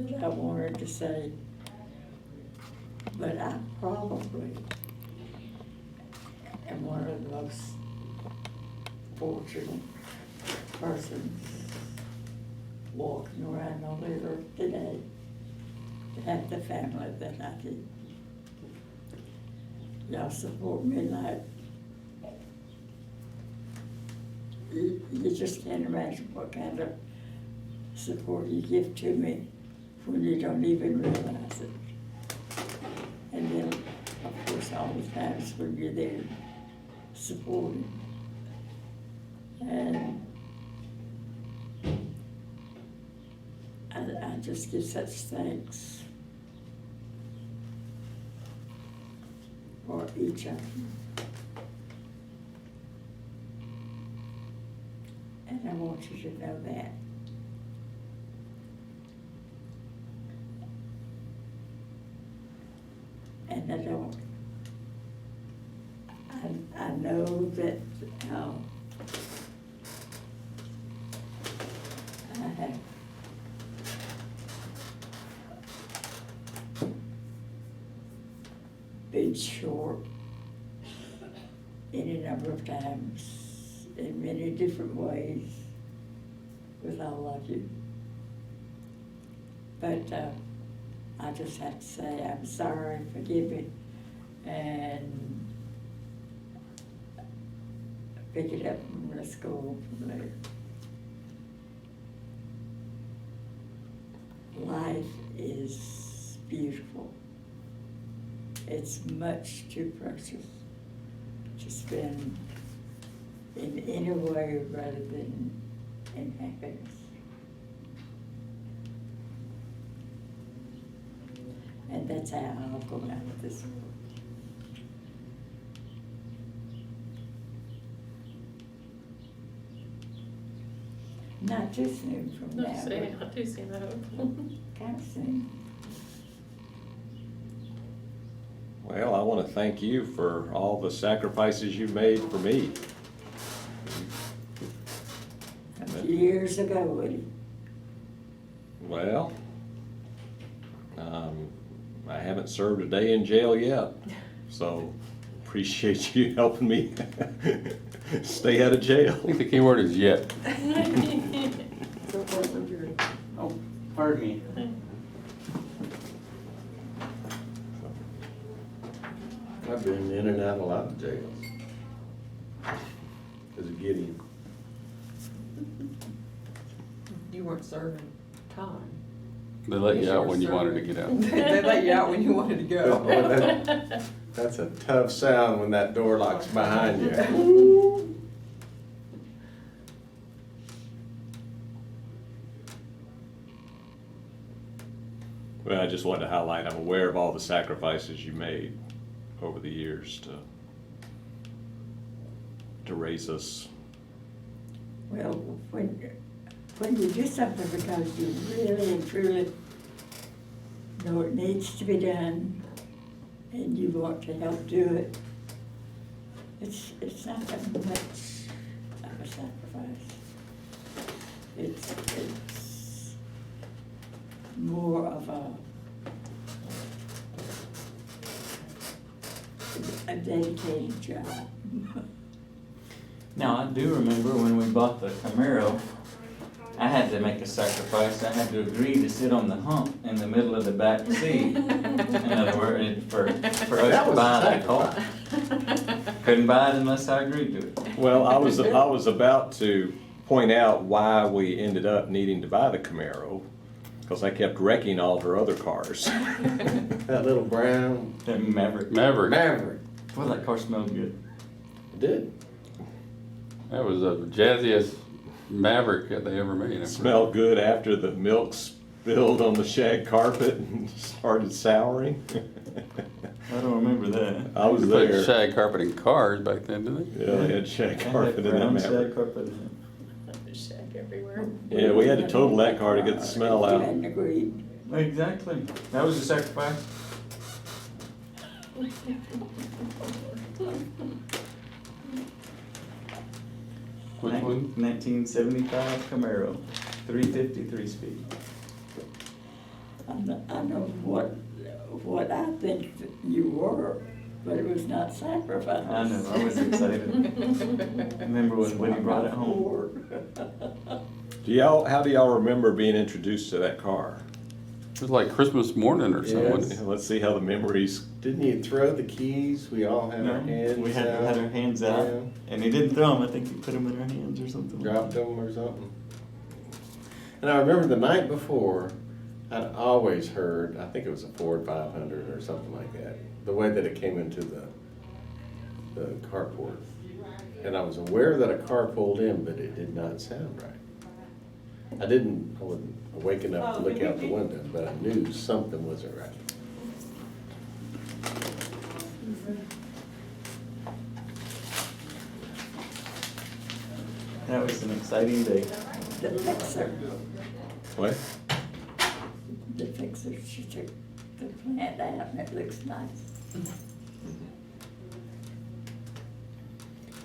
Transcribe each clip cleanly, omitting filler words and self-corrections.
that I wanted to say, but I probably am one of the most fortunate persons walking around on the earth today to have the family that I do. Y'all support me like you just can't imagine what kind of support you give to me when you don't even realize it. And then, of course, all the times when you're there supporting. And I just give such thanks for each of them. And I want you to know that. And I know that I have been short any number of times in many different ways with all of you. But I just have to say I'm sorry, forgive me, and pick it up and let's go on from there. Life is beautiful. It's much too precious to spend in any way rather than in happiness. And that's how I'll go out of this world. Not too soon from now. Not too soon, I hope. Kind of soon. Well, I want to thank you for all the sacrifices you made for me. A few years ago, Woody. Well, I haven't served a day in jail yet, so appreciate you helping me stay out of jail. I think the key word is yet. Oh, pardon me. I've been in and out of a lot of jails. Because of Gideon. You weren't serving time. They let you out when you wanted to get out. They let you out when you wanted to go. That's a tough sound when that door locks behind you. Well, I just wanted to highlight, I'm aware of all the sacrifices you made over the years to raise us. Well, when you do something because you really and truly know it needs to be done and you want to help do it, it's not that much of a sacrifice. It's more of a dedicated job. Now, I do remember when we bought the Camaro, I had to make a sacrifice. I had to agree to sit on the hump in the middle of the back seat. In other words, for us to buy that car. Couldn't buy it unless I agreed to it. Well, I was about to point out why we ended up needing to buy the Camaro, because I kept wrecking all her other cars. That little brown That Maverick. Maverick. Boy, that car smelled good. It did. That was the jazziest Maverick that they ever made. Smelled good after the milk spilled on the shag carpet and started souring. I don't remember that. I was They put there. shag carpet in cars back then, didn't they? Yeah, they had shag carpet in that brown Maverick. shag carpet in it. There's shag everywhere. Yeah, we had to total that car to get the smell You out. hadn't agreed. Exactly. That was a sacrifice. Which one? 1975 Camaro, 353 speed. I know what I think that you were, but it was not sacrifice. I know, I was excited. Remember when he brought it home? How do y'all remember being introduced to that car? It was like Christmas morning or something. Yes. Let's see how the memories. Didn't you throw the keys? We all had our No, hands we had out. our hands out, Yeah. and he didn't throw them. I think he put them in our hands or something. Dropped them or something. And I remember the night before, I'd always heard, I think it was a Ford 500 or something like that, the way that it came into the carport. And I was aware that a car pulled in, but it did not sound right. I wasn't awake enough to look out the window, but I knew something wasn't right. That was an exciting day. The fixer, What? she took the plant out and it looks nice.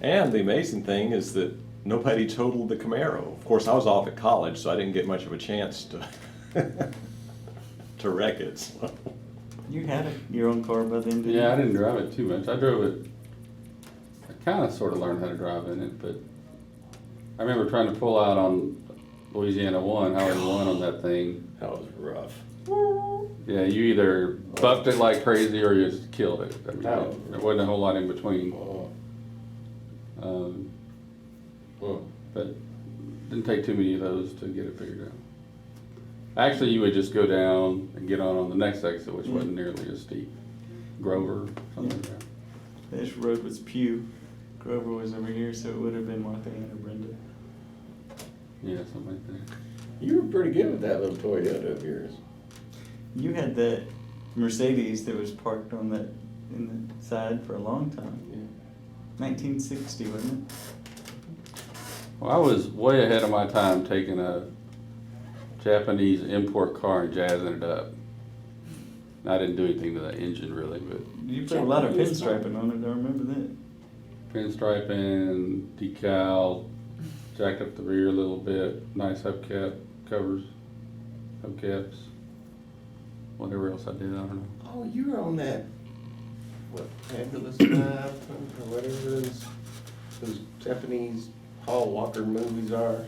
And the amazing thing is that nobody totaled the Camaro. Of course, I was off at college, so I didn't get much of a chance to to wreck it. So. You had your own car by then, didn't you? Yeah, I didn't drive it too much. I drove it, I kind of sort of learned how to drive in it, but I remember trying to pull out on Louisiana 1, Highway 1 on that thing. That was rough. Yeah, you either bucked it like crazy or you just killed it. I mean, Oh. there wasn't a whole lot in between. Oh. But didn't take too many of those to get it figured out. Actually, you would just go down and get on the next exit, which wasn't nearly as steep. Grover, something like that. This road was Pew. Grover was over here, so it would have been Martha Ann or Brenda. Yeah, something like that. You were pretty good with that little Toyota of yours. You had that Mercedes that was parked on that in the side for a long time. 1960, wasn't it? Well, I was way ahead of my time taking a Japanese import car and jazzing it up. I didn't do anything to the engine really, but You put a lot of Japanese pinstriping on it, I remember that. pinstriping, decal, jacked up the rear a little bit, nice hubcap covers, hubcaps, whatever else I did, I don't know. Oh, you were on that, what, Fabulous Five, or whatever those Japanese Paul Walker movies are.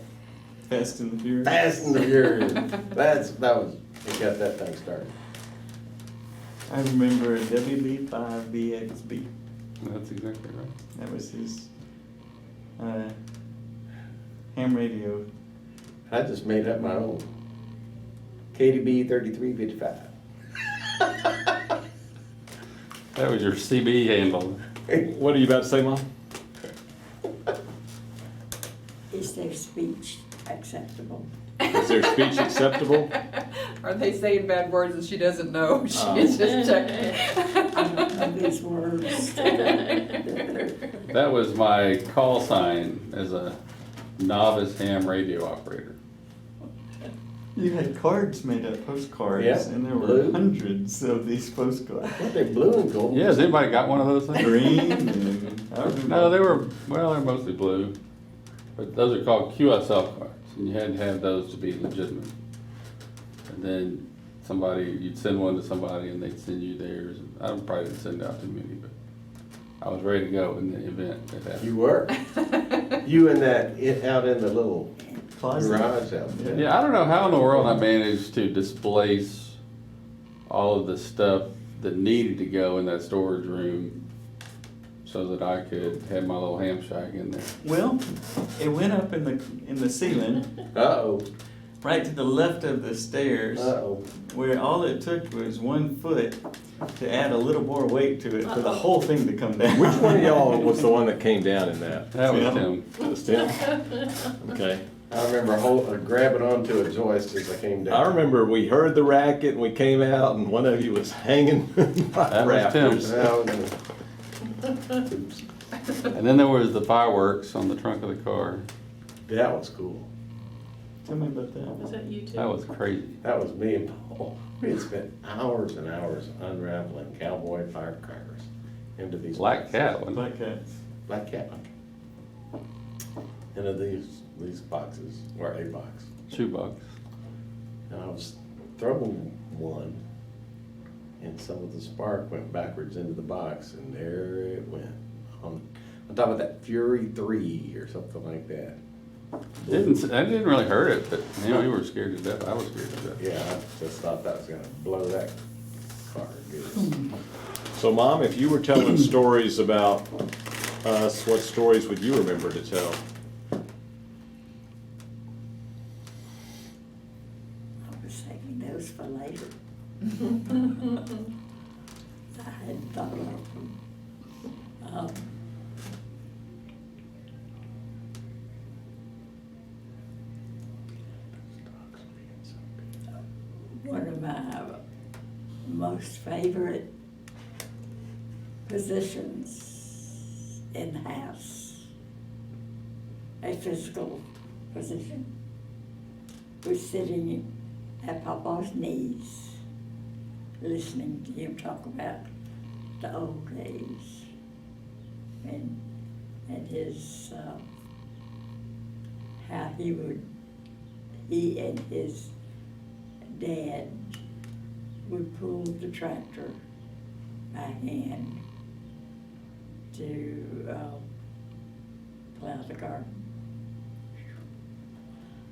Fast and the Furious. Fast and the Furious. It got that thing started. I remember a WB5BXB. That's exactly right. That was his ham radio. I just made up my own. KDB 3355. That was your CB handle. What are you about to say, Mom? Is their speech acceptable? Is their speech acceptable? Are they saying bad words that she doesn't know? Oh. She's just checking. I don't know these words. That was my call sign as a novice ham radio operator. You had cards made up, postcards, Yeah, and there were blue. hundreds of these postcards. What, they blue and gold? Yeah, has anybody got one of those things? Green and I remember. No, they're mostly blue, but those are called QSL cards, and you had to have those to be legitimate. And then you'd send one to somebody and they'd send you theirs. I probably didn't send out too many, but I was ready to go in the event that happened. You were? You and out in the little Closet. garage out there. Yeah, I don't know how in the world I managed to displace all of the stuff that needed to go in that storage room so that I could have my little ham shack in there. Well, it went up in the ceiling, Uh-oh, right to the left of the stairs, uh-oh. where all it took was 1 foot to add a little more weight to it for the whole thing to come down. Which one of y'all was the one that came down in that? That was Yeah. Tim. It was Tim? Okay. I remember grabbing onto a joist as I came down. I remember we heard the racket and we came out and one of you was hanging by That was Tim. rafters. Oops. And then there was the fireworks on the trunk of the car. That was cool. Tell me about Was that. that you too? That was crazy. That was me and Paul. We had spent hours and hours unraveling cowboy firecrackers into these. Black cat, wasn't it? Black cats. Black cat. Into these boxes, or a box. Shoebox. And I was throwing one, and some of the spark went backwards into the box, and there it went. On top of that Fury 3 or something like that. I didn't really hurt it, but, you know, you were scared to death. I was scared to death. Yeah, I just thought that was gonna blow that car good. So Mom, if you were telling stories about us, what stories would you remember to tell? I was saving those for later. I hadn't thought of them. One of my most favorite positions in the house, a physical position, was sitting at Papa's knees, listening to him talk about the old days and his, how he and his dad would pull the tractor by hand to plow the garden.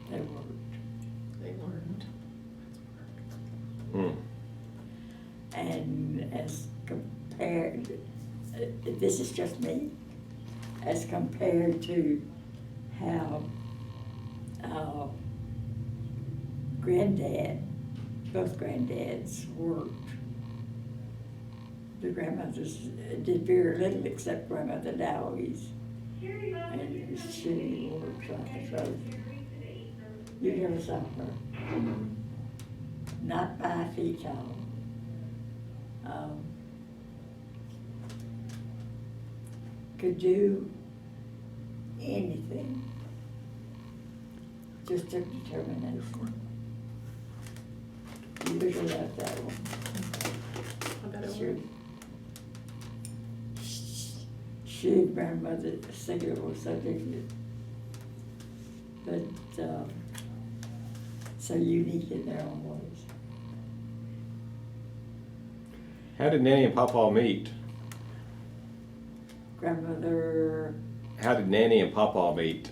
They worked. They learned. Hmm. And as compared, this is just me, as compared to how both granddads worked. The grandmothers did very little except Grandmother Dowie's. And she worked like a soldier. You never saw her. Not 5 feet tall. Could do anything. Just took determination. You would have loved that one. I bet it Sure. would. She and Grandmother Sigler were so different. But so unique in their own ways. How did Nanny and Papa meet? Grandmother, How did Nanny and Papa meet?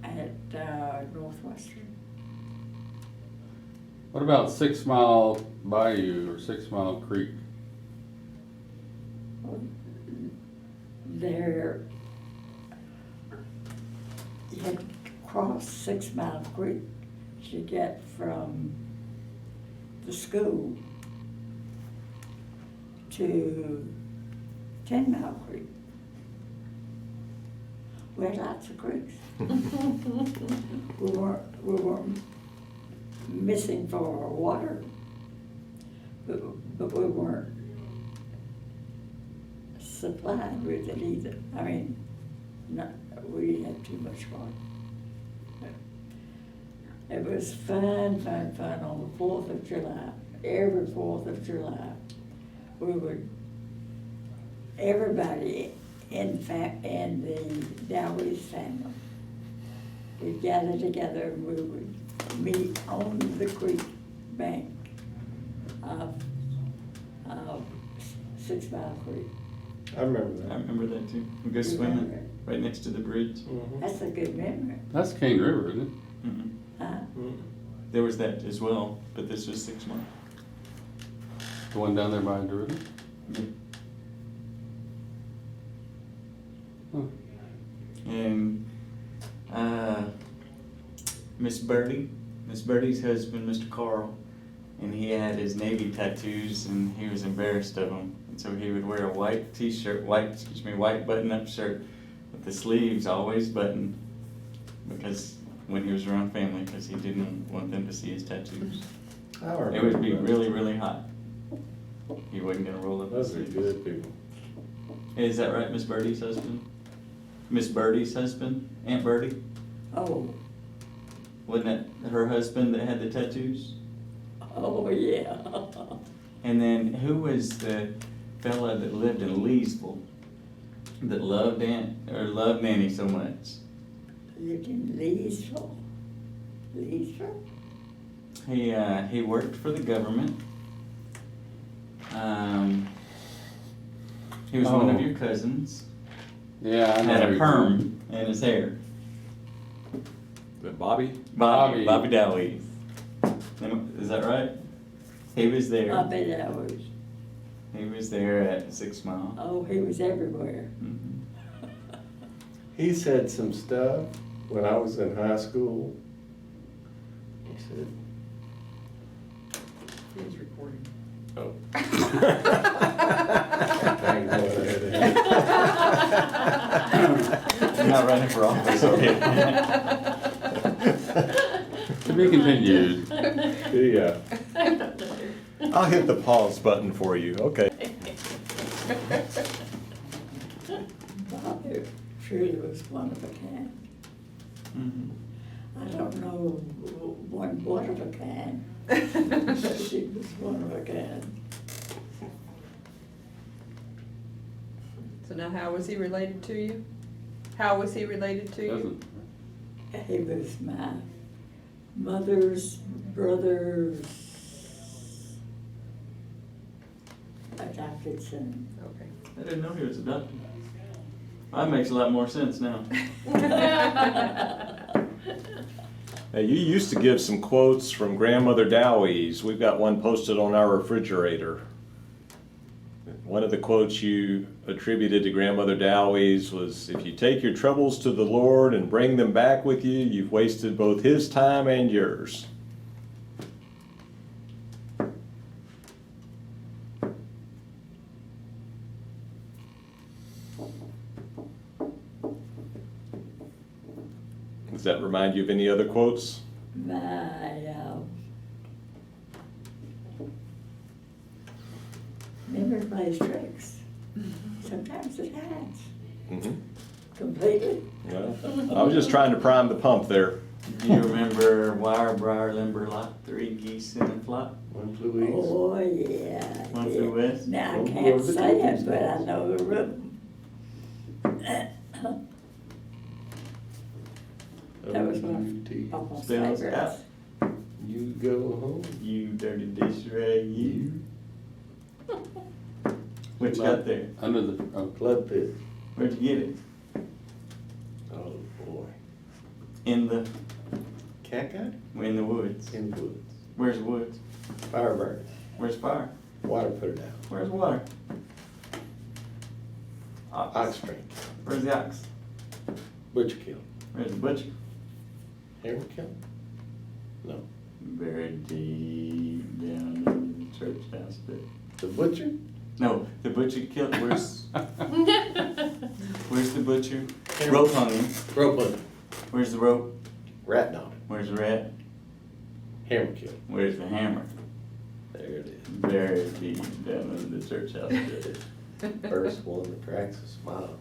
at Northwestern. What about 6 Mile Bayou or 6 Mile Creek? There, you had to cross 6 Mile Creek to get from the school to 10 Mile Creek. We had lots of creeks. We weren't missing for water, but we weren't supplied with it either. I mean, we had too much water. It was fun on the 4th of July. Every 4th of July, everybody in the Dowie's family would gather together and we would meet on the creek bank of 6 Mile Creek. I remember I that. remember that too. We go swimming right next to the bridge. That's a good memory. That's Cane River, isn't it? Mm-mm. Mm. There was that as well, but this was 6 months. The one down there by DeRidder? Yeah. Huh. And Miss Birdie's husband, Mr. Carl, and he had his Navy tattoos, and he was embarrassed of them, and so he would wear a white white button-up shirt with the sleeves always buttoned, because when he was around family, because he didn't want them to see his tattoos. I It remember would be that. really, really hot. He wasn't gonna roll up his Those are sleeves. good people. Is that right, Miss Birdie's husband? Miss Birdie's husband, Aunt Birdie? Oh, Wasn't that her husband that had the tattoos? oh, yeah. And then who was the fella that lived in Leesville that loved Nanny so much? Lived in Leesville. Lisa? He worked for the government. He was one of Oh. your cousins. Yeah, I know. Had a perm in his hair. Bobby? Bobby Bobby. Dowie. Is that right? He was there. Bobby Dowers. He was there at 6 Mile. Oh, he was everywhere. Mhm. He said some stuff when I was in high school. He said, He was recording. oh. Dang, what I had to- I'm not running for office, okay? To be continued. Yeah. I'll hit the pause button for you, okay. Bobby truly was one of a kind. Mhm. I don't know one of a kind, but she was one of a kind. So now how was he related to you? How was he related to you? Doesn't, He was my mother's brother's adopted son. Okay. I didn't know he was adopted. That makes a lot more sense now. Now, you used to give some quotes from Grandmother Dowie's. We've got one posted on our refrigerator. One of the quotes you attributed to Grandmother Dowie's was, "If you take your troubles to the Lord and bring them back with you, you've wasted both His time and yours." Does that remind you of any other quotes? My, memory plays tricks. Sometimes it hides Mhm. completely. Well, I was just trying to prime the pump there. Do you remember Wire, Briar, Limberlock, 3 geese in a flock? One flew east. Oh, yeah. One yeah. flew west? Now, I One can't flew over the say cuckoo's it, but I nest. know the rhythm. That was one O-U-T. of Papa's Spells favorites. out. You go home. You dirty dish rag, you. What you got there? under the, oh, Flood pit. Where'd you get it? Oh, boy. In the Cat in the woods. in the woods. Where's the woods? Fire burned. Where's fire? Water put it out. Where's water? Ox drink. Where's the ox? Butcher kill. Where's the butcher? Hammer kill? No. Buried deep down in the church house there. The butcher? No, the butcher killed. Where's the butcher? Hammer. Rope hung him. Rope on it. Where's the rope? Rat on it. Where's the rat? Hammer kill. Where's the hammer? There it is. Buried deep down in the church house there. First one that cracks a smile.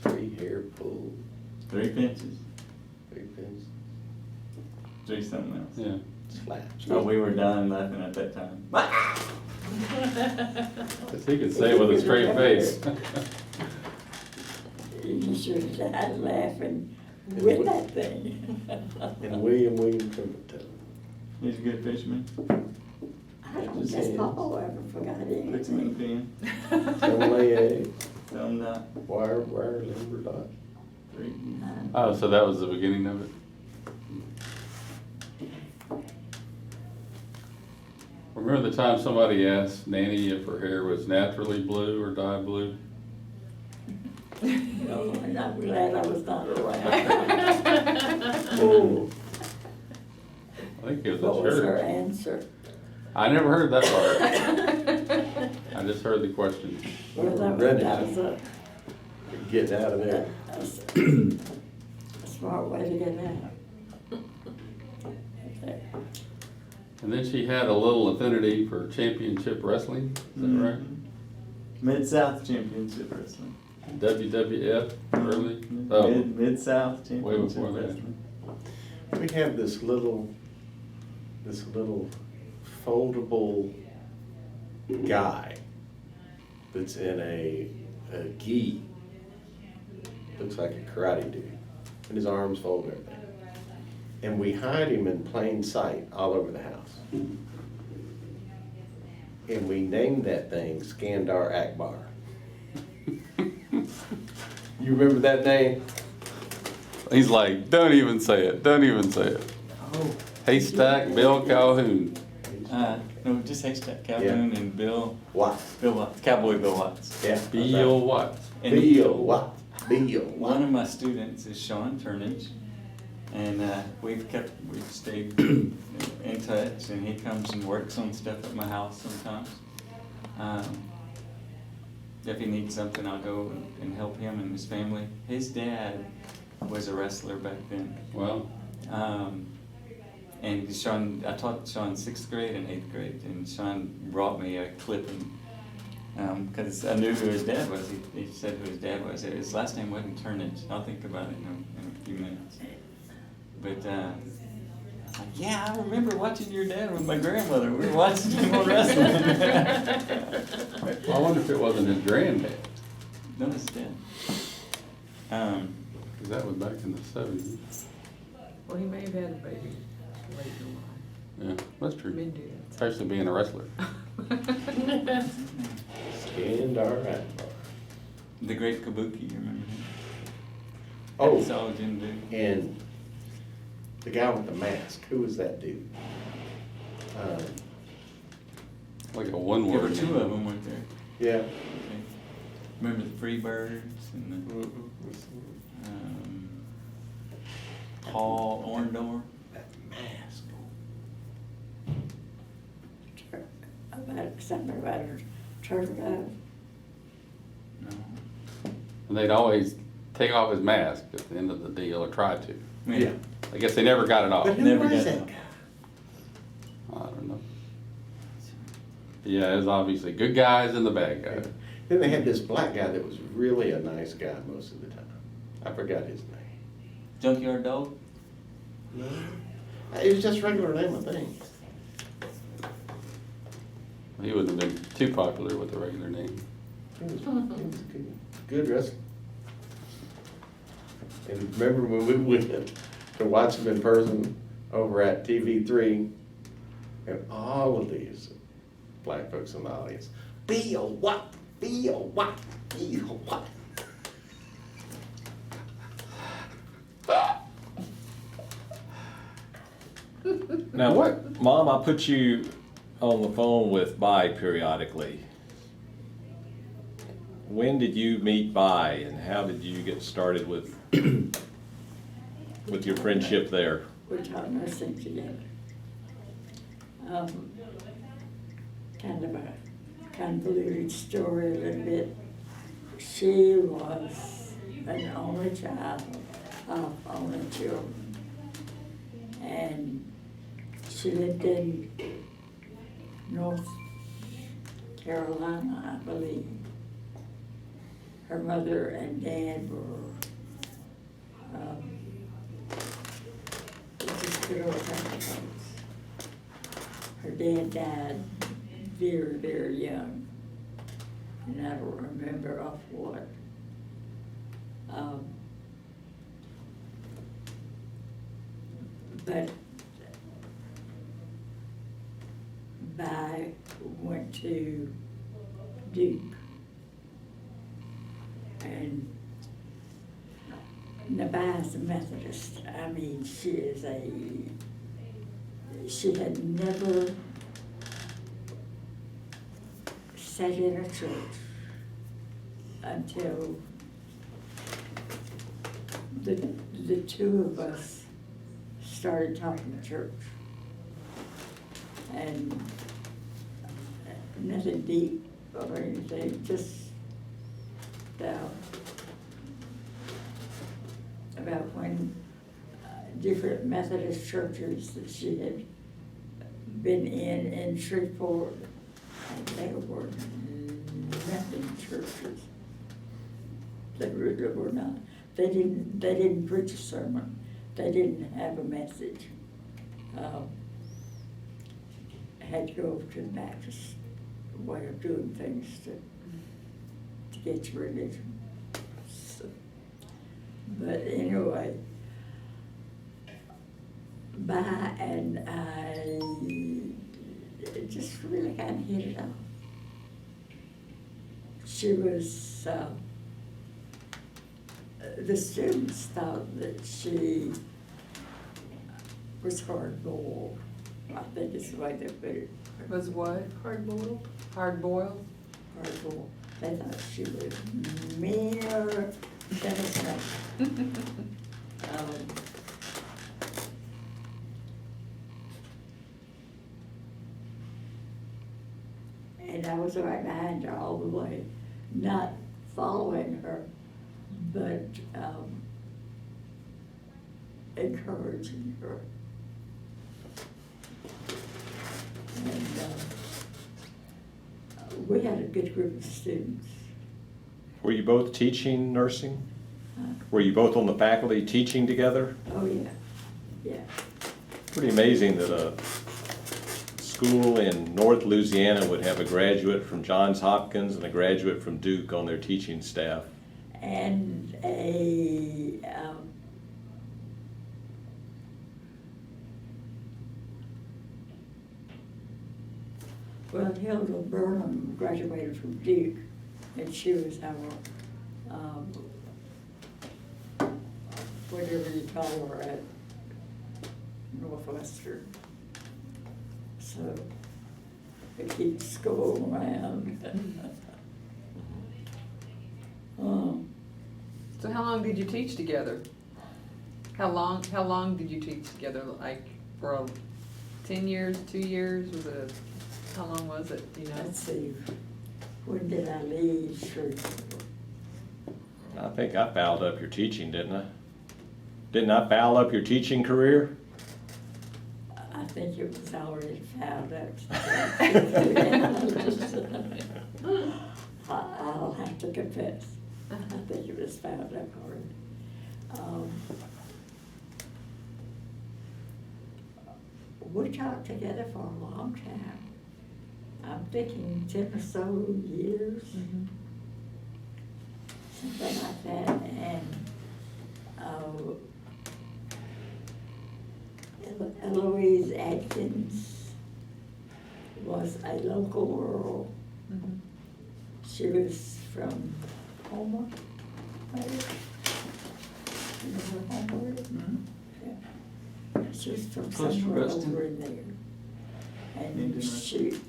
3 hair pulled. 3 pinches. 3 pins. 3 something else. yeah. Slaps. Oh, we were dying laughing at that time. 'Cause he could say it with a straight face. You should have died laughing with that thing. And William Trumpet. He's a good fisherman. I don't guess Papa ever forgot Puts him in the anything. pen. Some lay eggs. Tell him not. Wire, limber dot. 3. Oh, so that was the beginning of it? Remember the time somebody asked Nanny if her hair was naturally blue or dyed blue? No, and I'm glad I was not around. Oh, I think it was what a was her church. answer? I never heard that part. I just heard the question. Well, that Ready. was a, Get out of there. a smart way to get out. Okay. And then she had a little affinity for championship wrestling, is that right? Mid-South Championship Wrestling. WWF early? Oh, Mid-South Championship way before that. Wrestling. We have this little foldable guy that's in a gi. Looks like a karate dude. And his arms fold and everything. and we hide him in plain sight all over the house. And we named that thing Skandar Akbar. You remember that name? He's like, don't even say it, don't even say it. Oh. Haystack Bill Calhoun. No, just Haystack Calhoun and Bill Watts. Watts, Cowboy Bill Watts. Yeah. Bill Watts. And Bill Watts. Bill one of Watts. my students is Sean Turnage, and we've stayed in touch, and he comes and works on stuff at my house sometimes. If he needs something, I'll go and help him and his family. His dad was a wrestler back then. Well, And Sean, I taught Sean 6th grade and 8th grade, and Sean brought me a clipping, because I knew who his dad was. He said who his dad was. His last name wasn't Turnage. I'll think about it in a few minutes. But, like, yeah, I remember watching your dad with my grandmother. We were watching him on wrestling. I wonder if it wasn't his granddad, No, his dad. because that was back in the 70s. Well, he may have had a baby late in life. Yeah, that's true. Been doing Especially being a wrestler. Skandar Akbar. The Great Kabuki, you remember him? Oh, That's all Jim do. and the guy with the mask, who was that dude? Like a one There word. were 2 of them, weren't there? Yeah. Okay. Remember the Freebirds and the Paul Orndorff? That mask. Something about a turtle. No. And they'd always take off his mask at the end of the deal, or try to. Yeah. I guess they never got it off. But who Never was got that it. guy? I don't know. Yeah, it's obviously good guys and the bad guys. Then they had this black guy that was really a nice guy most of the time. I forgot his name. Junkyard Dog? No. It was just a regular name, I think. He wouldn't have been too popular with the regular name. He was good wrestler. And remember when we went to watch him in person over at TV3, and all of these black folks in the audience, be a what? Be a what? Be a what? Now, What? Mom, I put you on the phone with Bai periodically. When did you meet Bai, and how did you get started with your friendship there? We taught nursing together. Kind of a convoluted story a little bit. She was an only child of only children. And she lived in North Carolina, I believe. Her mother and dad were just good old country folks. Her dad died very, very young, and I don't remember off what. But Bai went to Duke, and Bai's a Methodist. I mean, she had never sat in a church until the 2 of us started talking church. And nothing deep or anything, just about when different Methodist churches that she had been in Shreveport, and they were nothing churches. They really were not. They didn't preach a sermon. They didn't have a message. Had to go to the Baptist way of doing things to get your religion. So, but anyway, by, and I just really kind of hit it off. She was, the students thought that she was hard-boiled. I think is the way they put it. Was what? Hard boiled? Hard boiled? Hard-boiled. They thought she was meaner than a snake. And I was right behind her all the way, not following her, but encouraging her. And we had a good group of students. Were you both teaching nursing? Huh? Were you both on the faculty teaching together? Oh, yeah, yeah. Pretty amazing that a school in North Louisiana would have a graduate from Johns Hopkins and a graduate from Duke on their teaching staff. And a, well, Hilda Burnham graduated from Duke, and she was our, whatever you call her at Northwestern. So it keeps school around. So how long did you teach together? How long did you teach together? Like for 10 years, 2 years? Was it, how long was it, do you know? Let's see, when did I leave Shreveport? I think I fouled up your teaching, didn't I? Didn't I foul up your teaching career? I think it was already fouled up. I'll have to confess. I think it was fouled up already. We talked together for a long time. I'm thinking 10 or so years, something like that. And Eloise Atkins was a local girl. She was from Homer, maybe? You know where Homer is? Yeah. She was from Close to somewhere Ruston. over in there. And Indian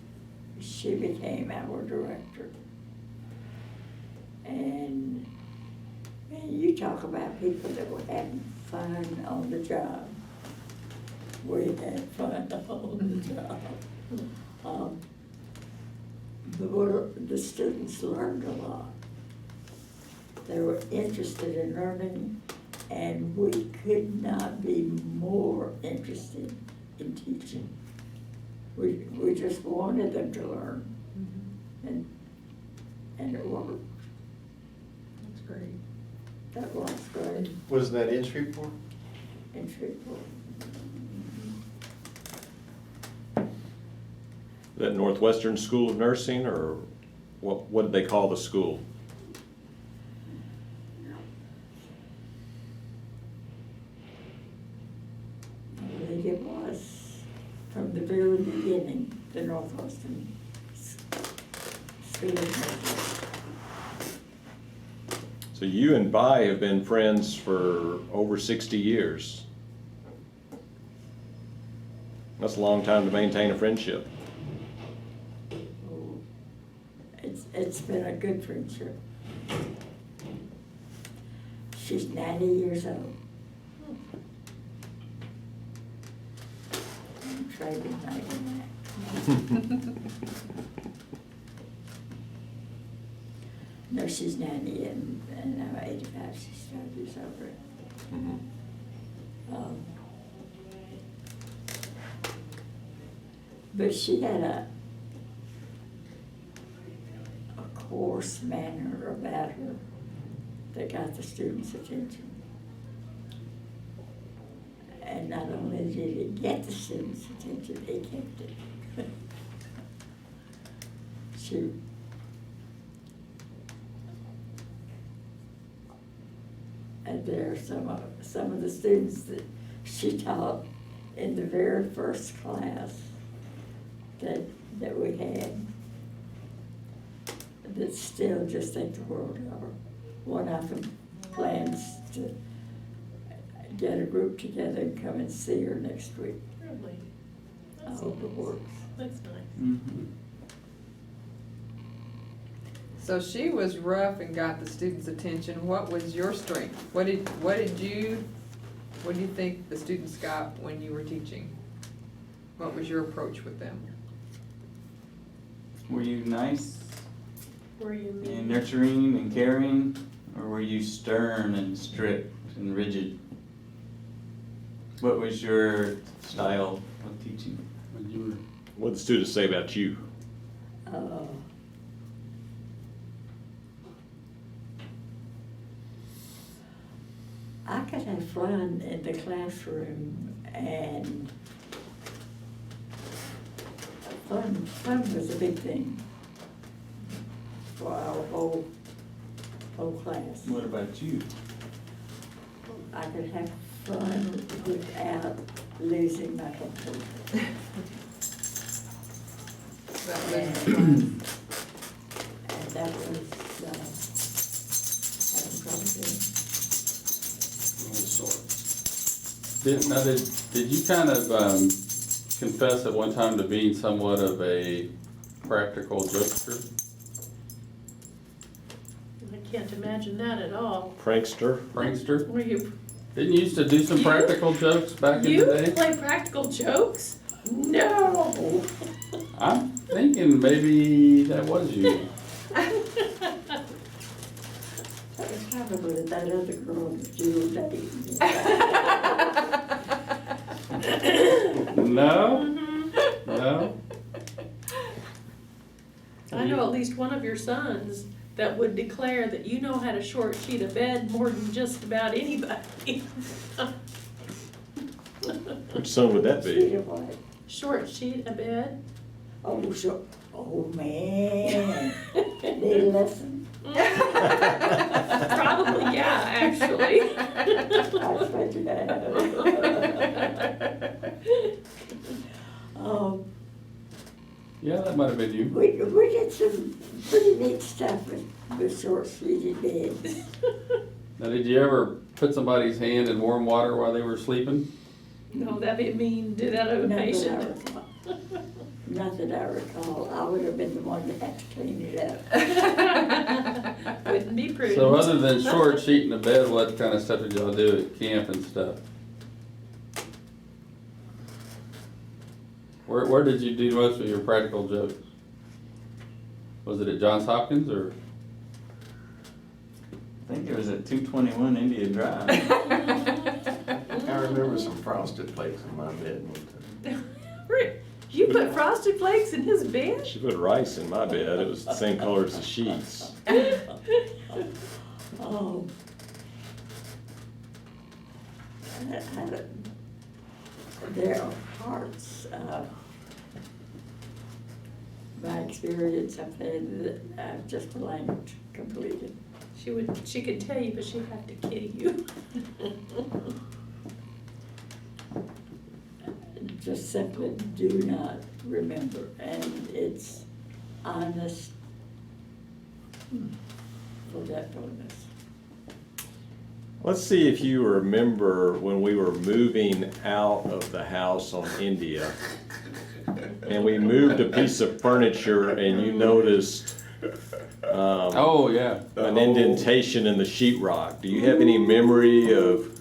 she became our director. And you talk about people that were having fun on the job. We had fun on the job. The students learned a lot. They were interested in learning, and we could not be more interested in teaching. We just wanted them to learn, and it worked. That's great. That was great Was that in Shreveport? in Shreveport. That Northwestern School of Nursing, or what did they call the school? I believe it was from the very beginning, the Northwestern School of Nursing. So you and Vi have been friends for over 60 years. That's a long time to maintain a friendship. It's been a good friendship. She's 90 years old. I'm trading 99. No, she's 90 and I'm 85. She's 5 years over it. But she had a coarse manner about her that got the students' attention. And not only did it get the students' attention, it kept it. And there are some of the students that she taught in the very first class that we had that still just think the world of her. One of them plans to get a group together and come and see her next week. Really? I That's hope it nice. works. That's nice. Mhm. So she was rough and got the students' attention. What was your strength? What do you think the students got when you were teaching? What was your approach with them? Were you nice Were you and mean? nurturing and caring, or were you stern and strict and rigid? What was your style of teaching? When you were, What did the students say about you? I could have fun in the classroom, and fun was a big thing for our whole class. What about you? I could have fun without losing my composure. And that was, did you kind of confess at one time to being somewhat of a practical jokester? I can't imagine that at all. Prankster? Prankster? Were you, Didn't you used to do some practical jokes back in you the day? play practical jokes? No. I'm thinking maybe that was you. that was probably that other girl that you were dating. No? Mhm. No? I know at least one of your sons that would declare that you know how to short sheet a bed more than just about anybody. Which son would that Sheet be? of what? Short sheet a bed? Oh, sure. Oh, man. Need a lesson? Probably, yeah, actually. I expect you to have. Yeah, that might have been you. We did some pretty neat stuff with short sheeted beds. Now, did you ever put somebody's hand in warm water while they were sleeping? No, that'd be mean, do that to a Not that I patient. recall. Not that I recall. I would have been the one that had to clean it up. Wouldn't be prudent. So other than short sheeting the bed, what kind of stuff did y'all do at camp and stuff? Where did you do most of your practical jokes? Was it at Johns Hopkins or? I think it was at 221 India Drive. I remember some frosted flakes in my bed one time. You put frosted flakes in his bed? She put rice in my bed. It was the same color as the sheets. Oh. There are parts of my experience up there that I've just blanked completely. She could tell you, but she'd have to kitty you. Just simply do not remember, and it's honest forgetfulness. Let's see if you remember when we were moving out of the house on India. And we moved a piece of furniture and you noticed Oh, yeah. an indentation in the sheetrock. Do you have any memory of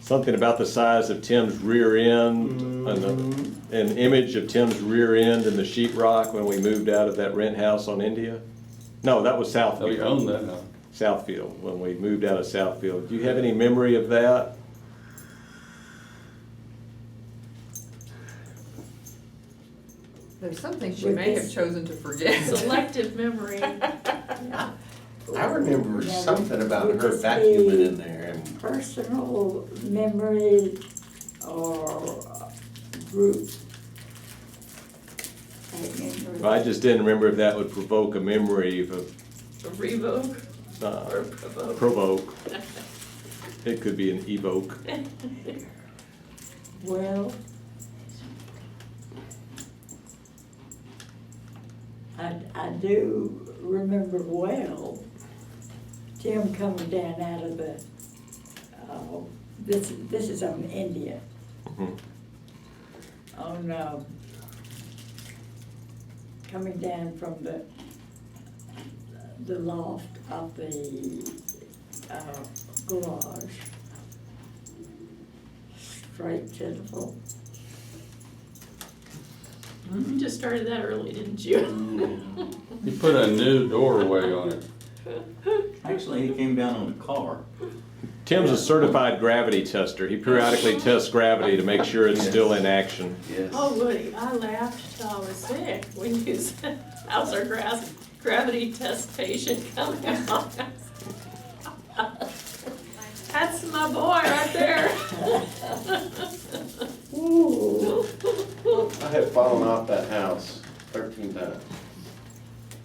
something about the size of Tim's rear end? An image of Tim's rear end in the sheetrock when we moved out of that rent house on India? No, that was So you owned Southfield. that house. Southfield, when we moved out of Southfield. Do you have any memory of that? There's some things she With may have this- chosen to forget. Selective memory. I remember Now, something about would her this vacuuming be in there and Personal memory or group? I just didn't remember if that would provoke a memory of Revoke or a provoke. provoke. It could be an evoke. Well, I do remember well Tim coming down out of the, this is on India, Mhm. on, coming down from the loft of the, garage, straight to the floor. You just started that early, didn't you? You put a new doorway on it. Actually, he came down on a car. Tim's a certified gravity tester. He periodically tests gravity to make sure it's still in action. Yes. Oh, Woody, I laughed till I was sick when you said, how's our gravity test patient coming on? That's my boy right there. Ooh. I have fallen off that house 13 times.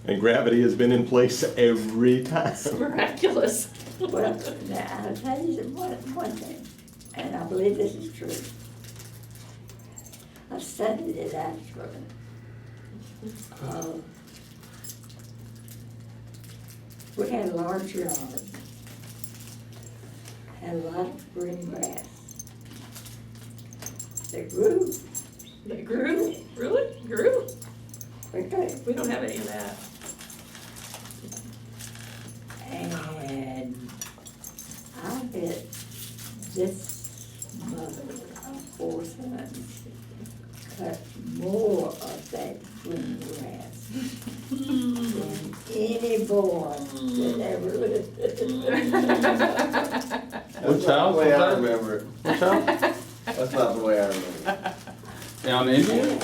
And gravity has been in place every time. It's miraculous. Well, now, I'll tell you one thing, and I believe this is true. I've studied it actually. We had a large yard, had a lot of green grass. They grew They grew, really? Grew? quickly, We don't have any of that. and I bet this mother of 4 sons cut more of that green grass than any boy that ever lived. That's Which not house the way was I that? remember it. Which house? That's not the way I remember it. Down in India?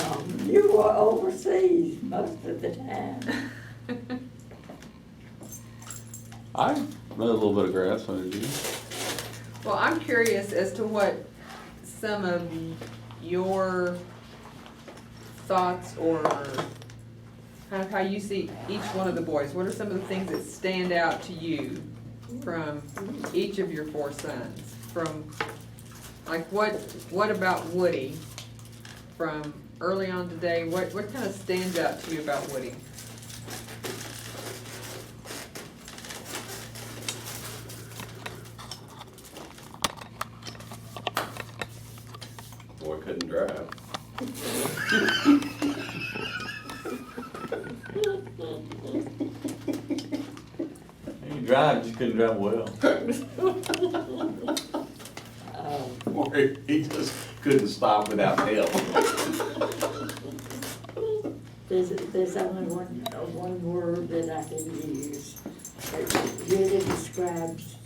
You were overseas most of the time. I mowed a little bit of grass when I did. Well, I'm curious as to what some of your thoughts or kind of how you see each one of the boys. What are some of the things that stand out to you from each of your 4 sons? From, like, what about Woody from early on today? What kind of stands out to you about Woody? Boy couldn't drive. You drive, you couldn't drive well. Or he just couldn't stop without help. There's only one word that I can use that really describes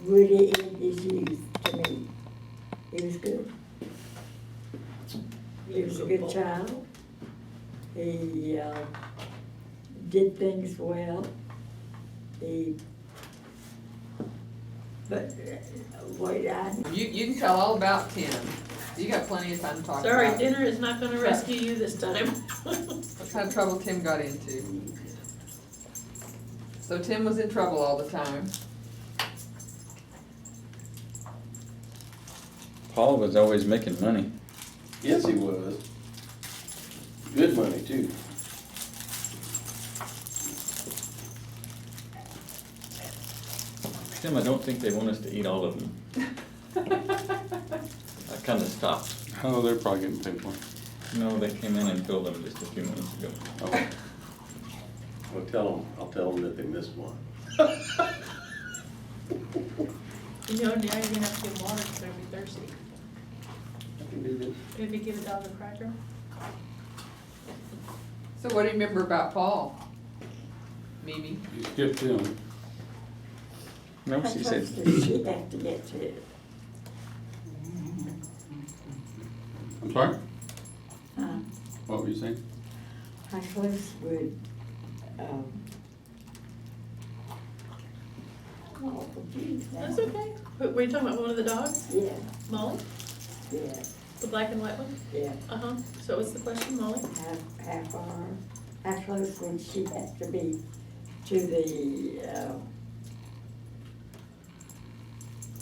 Woody in his youth to me. He was good. He was a good child. He did things well. Wait, You can tell all about Tim. You got plenty of time to talk about. Sorry, dinner is not gonna rescue you this time. What kind of trouble Tim got into? So Tim was in trouble all the time. Paul was always making money. Yes, he was. Good money, too. Tim, I don't think they want us to eat all of them. I kinda stopped. Oh, they're probably getting paid for it. No, they came in and filled them just a few minutes ago. Oh. I'll tell them that they missed one. You know, now you're gonna have to give them water because they'll be thirsty. I can do this. Maybe give a dog a cracker. So what do you remember about Paul? Mimi? You skipped him. No, how she close said, does she have to get to it? I'm sorry? Huh? What were you saying? How close would, oh, geez, now. That's okay. Were you talking about one of the dogs? Yeah, Molly? yeah, The black and white one? yeah. Uh-huh. So what's the question, Molly? How far, how close would she have to be to the,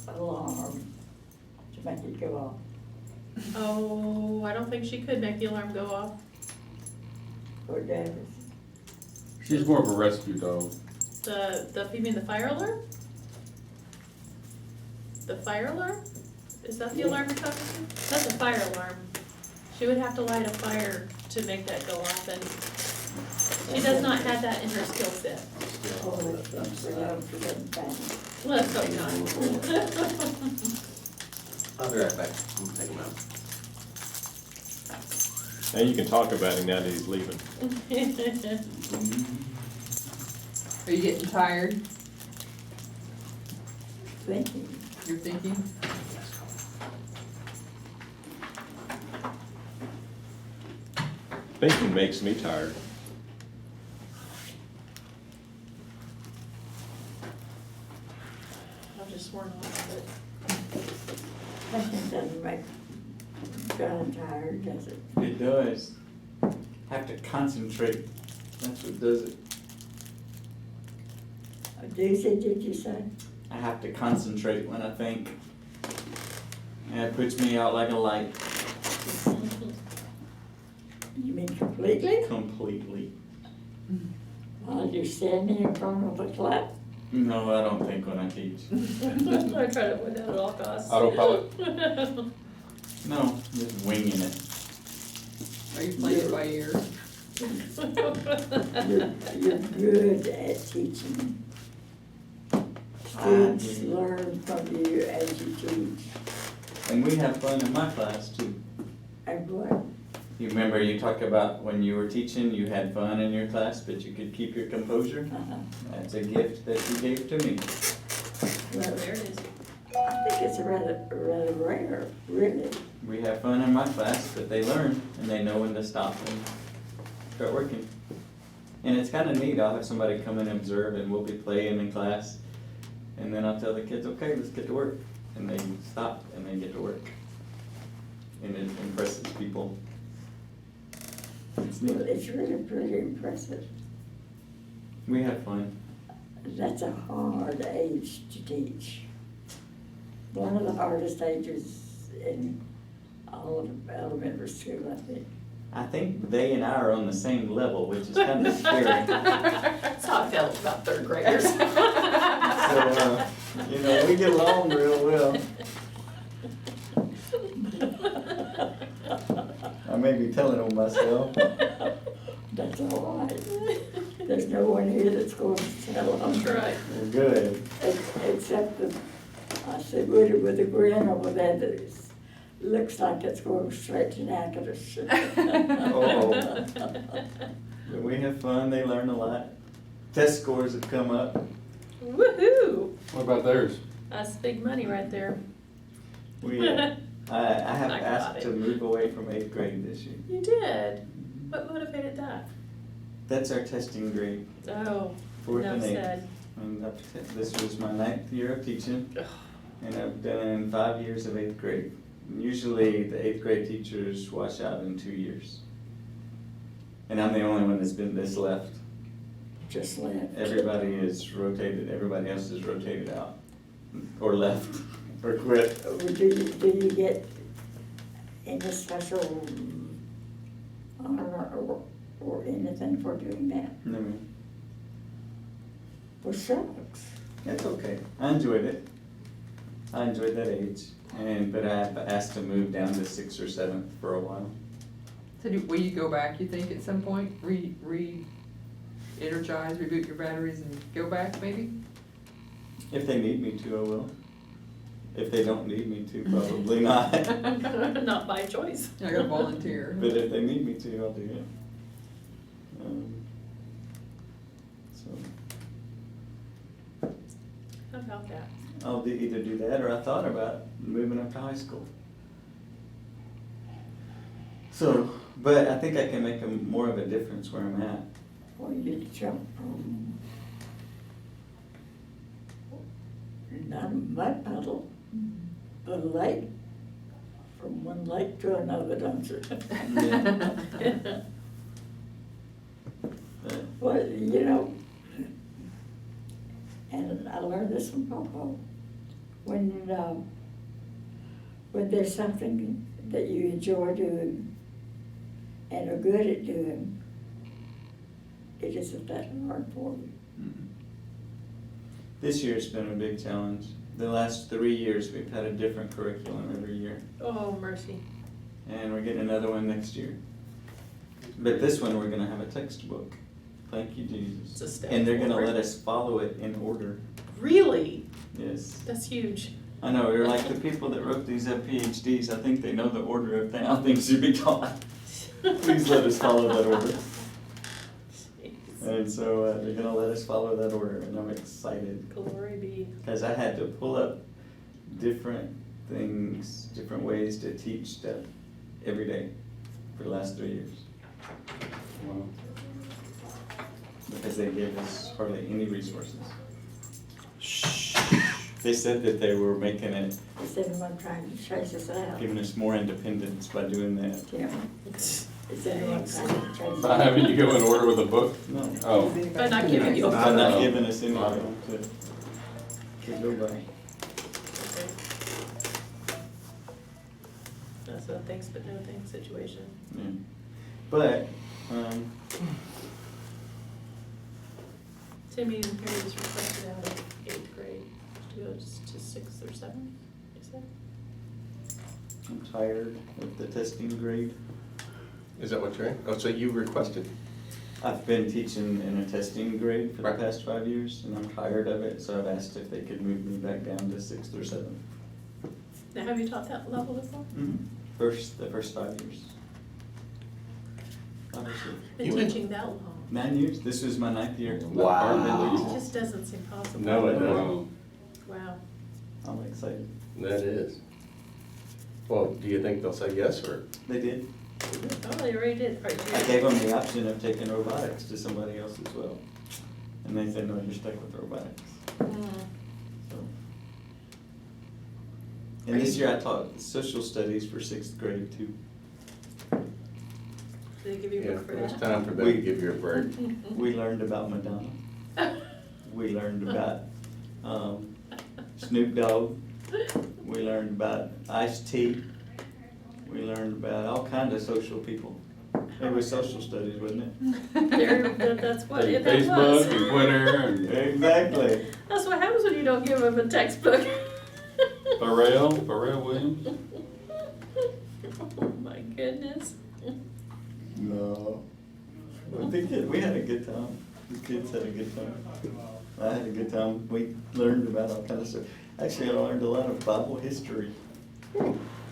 alarm to make it go off? Oh, I don't think she could make the alarm go off. Or Davis? She's more of a rescue dog. You mean the fire alarm? The fire alarm? Is that the alarm you're talking to? That's a fire alarm. She would have to light a fire to make that go off, and she does not have that in her skill set. Oh, that's for them fans. Let's hope not. I'll be right back. I'm gonna take them out. Now you can talk about him now that he's leaving. Are you getting tired? Thinking. You're thinking? Thinking makes me tired. I'll just sworn off of it. Thinking doesn't make John tired, does it? It does. Have to concentrate. That's what does it. Daisy, did you say? I have to concentrate when I think. And it puts me out like a light. You mean completely? Completely. While you're standing in front of a class? No, I don't think when I teach. I try to avoid that at all costs. Autopilot. No, just winging it. Are you playing it by ear? You're good at teaching. Students learn from you as you teach. And we have fun in my class too. And what? You remember you talked about when you were teaching, you had fun in your class, but you could keep your composure? Uh-huh. That's a gift that you gave to me. Well, There it is. I think it's rather rare, really. We have fun in my class, but they learn and they know when to stop and start working. And it's kind of neat. I'll have somebody come and observe and we'll be playing in class. And then I'll tell the kids, okay, let's get to work. And they stop and they get to work. And it impresses people. It's Well, neat. it's really pretty impressive. We have fun. That's a hard age to teach. One of the hardest ages in all of elementary school, I think. I think they and I are on the same level, which is kind of scary. That's how I felt about third graders. So, we get along real well. I may be telling on myself. That's all right. There's no one here that's going to tell them. That's right. We're good. Except the, I see Woody with a grin over there that looks like it's going straight to Natchitoches. Oh. But we have fun, they learn a lot. Test scores have come up. Woohoo! What about theirs? That's big money right there. We, I have I got asked to it. move away from 8th grade this year. You did? What motivated that? That's our testing grade, Oh, 4th enough and 8th. said. And this was my 9th year of teaching, Ugh. and I've done it in 5 years of 8th grade. Usually the 8th grade teachers wash out in 2 years. And I'm the only one that's been this left. Just left. Everybody is rotated, everybody else is rotated out, or left, or quit. Do you get any special honor or anything for doing that? No, Well, shucks. that's okay. I enjoyed it. I enjoyed that age, but I've asked to move down to 6th or 7th for a while. So will you go back, you think, at some point? Re-energize, reboot your batteries and go back, maybe? If they need me to, I will. If they don't need me to, probably not. Not by choice. You're not gonna volunteer. But if they need me to, I'll do it. So How about that? I'll either do that, or I thought about moving up to high school. So, but I think I can make more of a difference where I'm at. Or you jump from not a mud puddle, but a lake, from one lake to another, don't you? But Well, and I learned this from Papa. When there's something that you enjoy doing and are good at doing, it isn't that hard for you. This year's been a big challenge. The last 3 years, we've had a different curriculum every year, Oh, mercy. and we're getting another one next year. But this one, we're gonna have a textbook. Thank you, It's a Jesus. step And they're gonna forward. let us follow it in order. Really? Yes. That's huge. I know, we're like the people that wrote these have PhDs. I think they know the order of how things should be taught. Please let us follow that order. And so they're gonna let us follow that order, and I'm excited. Glory be. Because I had to pull up different things, different ways to teach stuff every day for the last 3 years. Wow. Because they gave us hardly any resources. They said that they were making it, Instead of one trying to chase us out. giving us more independence by doing that. Yeah. Instead of one trying to chase us By out. having you go in order with a book? No. Oh. By not giving you a By not phone. giving us anything to go by. Okay. That's a thanks but no thanks situation. Yeah. But, Timmy and Perry was requested out of 8th grade to go to 6th or 7th, you said? I'm tired of the testing grade. Is that what you're, oh, so you requested? I've been teaching in a testing grade for the Right. past 5 years, and I'm tired of it, so I've asked if they could move me back down to 6th or 7th. Now, have you taught that level before? The first 5 years. Obviously. Been You went- teaching that long? 9 years, this was my 9th year. Wow. It just doesn't seem possible. No, it doesn't. Wow. Wow. I'm excited. That is. Well, do you think they'll say yes, or? They did. Oh, they already did. Right, I gave them the option of taking robotics to somebody else as well. And they said, no, you're stuck with robotics. So. And this year I taught social studies for 6th grade too. Did they give you a Yeah, book for it's that? time for them to give you a break. We learned about Madonna. We learned about Snoop Dogg. We learned about Ice-T. We learned about all kinds of social people. It was social studies, wasn't it? That's what Take it that Facebook was. and Twitter and Exactly. That's what happens when you don't give them a textbook. Pharrell Williams. Oh my goodness. No. We had a good time. The kids had a good time. I had a good time. We learned about all kinds of stuff. Actually, I learned a lot of Bible history,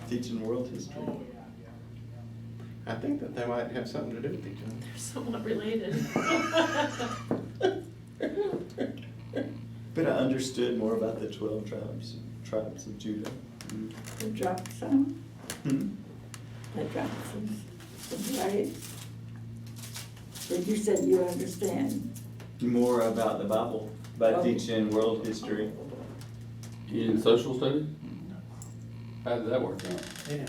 teaching world history. I think that they might have something to do with each other. They're somewhat related. But I understood more about the 12 tribes of Judah. They dropped some, Hmm. they dropped some blades. But you said you understand. More about the Bible by Oh. teaching world history. In social studies? How did that work out? Yeah.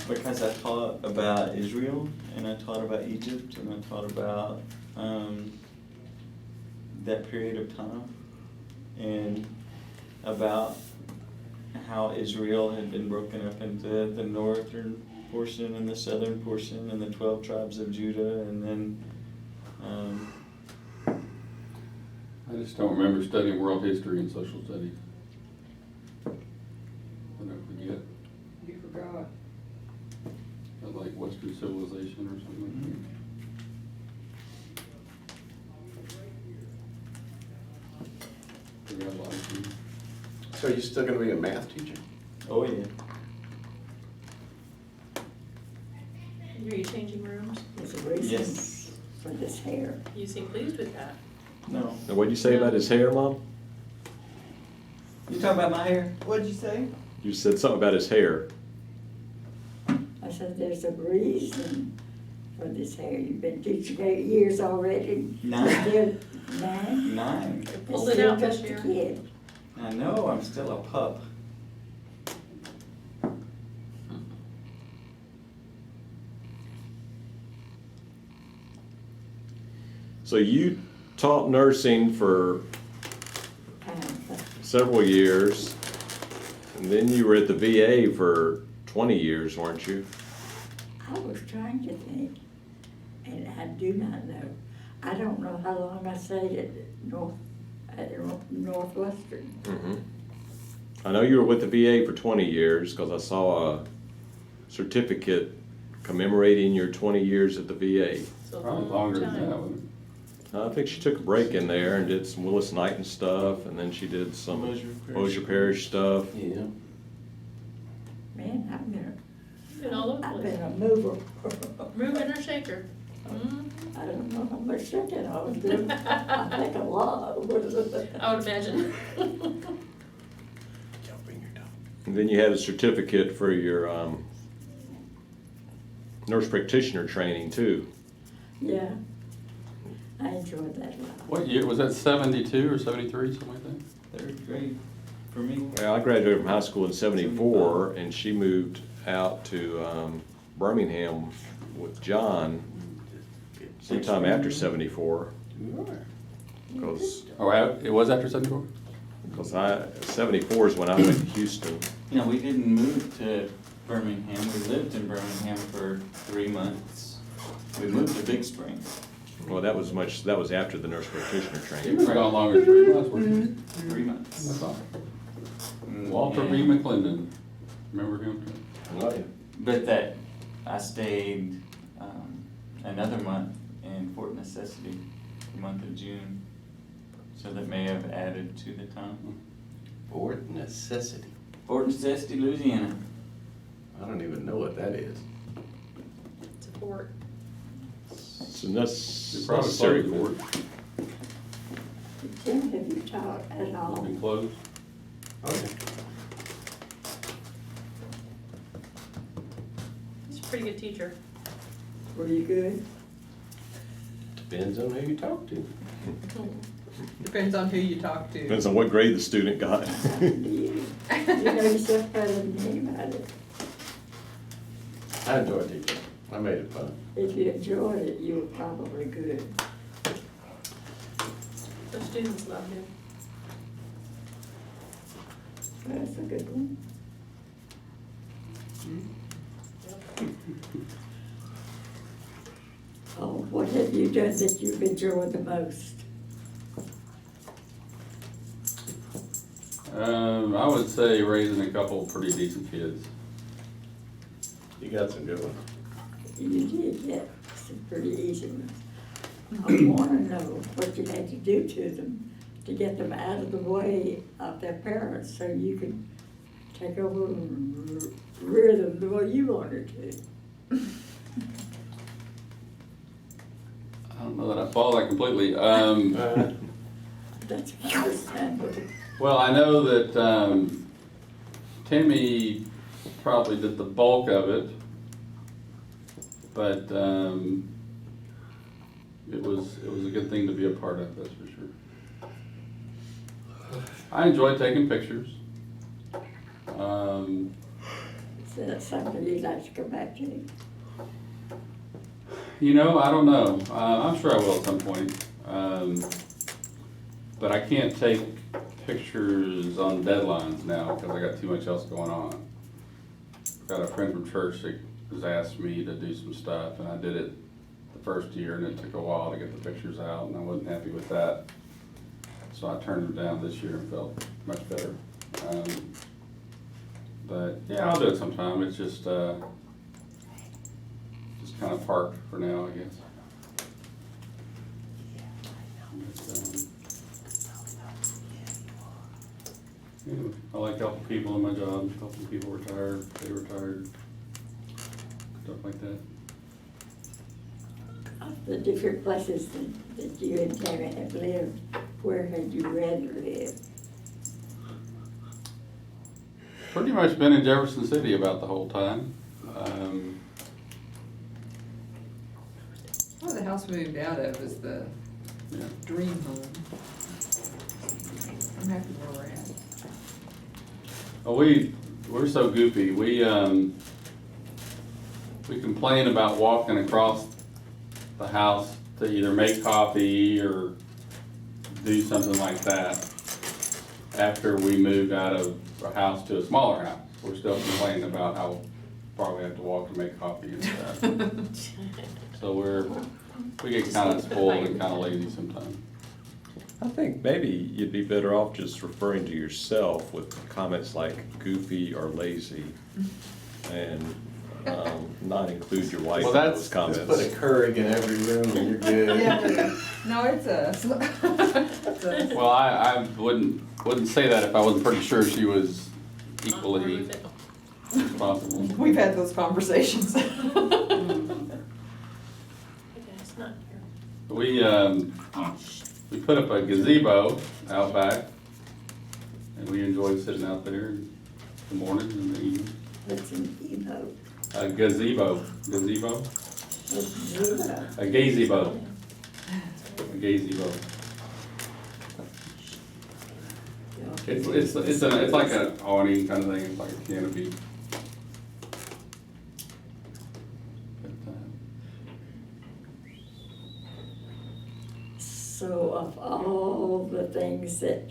Because I taught about Israel, and I taught about Egypt, and I taught about that period of time, and about how Israel had been broken up into the northern portion and the southern portion, and the 12 tribes of Judah, and then I just don't remember studying world history and social studies. I don't forget. You forgot. Like Western civilization or something. Forgot a lot of things. So are you still gonna be a math teacher? oh yeah. Are you changing rooms? There's a reason Yes. for this hair. You seem pleased with that. No. And what'd you say about his hair, Mom? You talking about my hair? What'd you say? You said something about his hair. I said, there's a reason for this hair. You've been teaching 8 years already. 9. Still 9? 9. Pulled it Still out this just a year. kid. I know, I'm still a pup. So you taught nursing for Time. several years, and then you were at the VA for 20 years, weren't you? I was trying to think, and I do not know. I don't know how long I stayed at Northwestern. Mhm. I know you were with the VA for 20 years, because I saw a certificate commemorating your 20 years at the VA. So a Probably long longer than time. that, wouldn't it? I think she took a break in there and did some Willis Knighton stuff, and then she did some Mosier Parish stuff. Yeah. Man, Been all over the I've place. been a mover. Moving or shaker. Mhm. I don't know how much shaking I was doing. I think a lot. I would imagine. And then you had a certificate for your nurse practitioner training too. Yeah, I enjoyed that a lot. What year, was that 72 or 73, something like that? Third grade for me. Well, I graduated from high school in 74, and she moved out to Birmingham with John sometime after 74, because Oh, it was after 74? 74 is when I went to Houston. No, we didn't move to Birmingham. We lived in Birmingham for 3 months. We moved to Big Spring. Well, that was after the nurse practitioner You training. were gone longer than 3 months, weren't you? 3 months. That's all. Mm, Walter B. and- McClendon, remember him? But that, I stayed another month in Fort Necessity, the month of June. So that may have added to the time. Fort Necessity. Fort Necessity, Louisiana. I don't even know what that is. It's a fort. It's They probably necessary closed for it. it. Tim, have you taught at all? Been closed? Okay. He's a pretty good teacher. Were you good? Depends on who you talk to. Depends on who you talk to. Depends on what grade the student got. You know yourself better than anybody. I enjoy teaching. I made it fun. If you enjoyed it, you were probably good. The students love him. That's a good one. Oh, what have you done that you've enjoyed the most? I would say raising a couple pretty decent kids. You got some good ones. You did get some pretty easy ones. I wanna know what you had to do to them to get them out of the way of their parents so you could take over and rear them the way you wanted to. I don't know that I follow that completely. That's understandable. Well, I know that Timmy probably did the bulk of it, but it was a good thing to be a part of, that's for sure. I enjoy taking pictures. So that's something you'd like to go back to. You know, I don't know. I'm sure I will at some point. But I can't take pictures on deadlines now because I got too much else going on. I've got a friend from church that has asked me to do some stuff, and I did it the first year, and it took a while to get the pictures out, and I wasn't happy with that. So I turned them down this year and felt much better. But yeah, I'll do it sometime. It's just kind of parked for now, I guess. But, anyway, I like helping people in my job, helping people retire, stay retired, stuff like that. Of the different places that you and Tammy have lived, where had you rather live? Pretty much been in Jefferson City about the whole time. Well, the house we moved out of is the Yeah. dream home. I'm happy where we're at. Oh, we're so goofy. We complain about walking across the house to either make coffee or do something like that after we moved out of a house to a smaller house. We're still complaining about how far we have to walk to make coffee and stuff. So We get kinda spoiled and kinda lazy sometimes. I think maybe you'd be better off just referring to yourself with comments like goofy or lazy, and not include your wife Well, in that's- those comments. Just put a Keurig in every room and you're good. Yeah, but, no, it's us. It's us. Well, I wouldn't say that if I wasn't pretty sure she was On board equally with it. responsible. We've had those conversations. Okay, it's not here. We put up a gazebo out back, and we enjoy sitting out there in the morning and the evening. What's an emote? A gazebo, What's zero? a gazebo, a gazebo. It's like an awning kind of thing, it's like a canopy. But, So of all the things that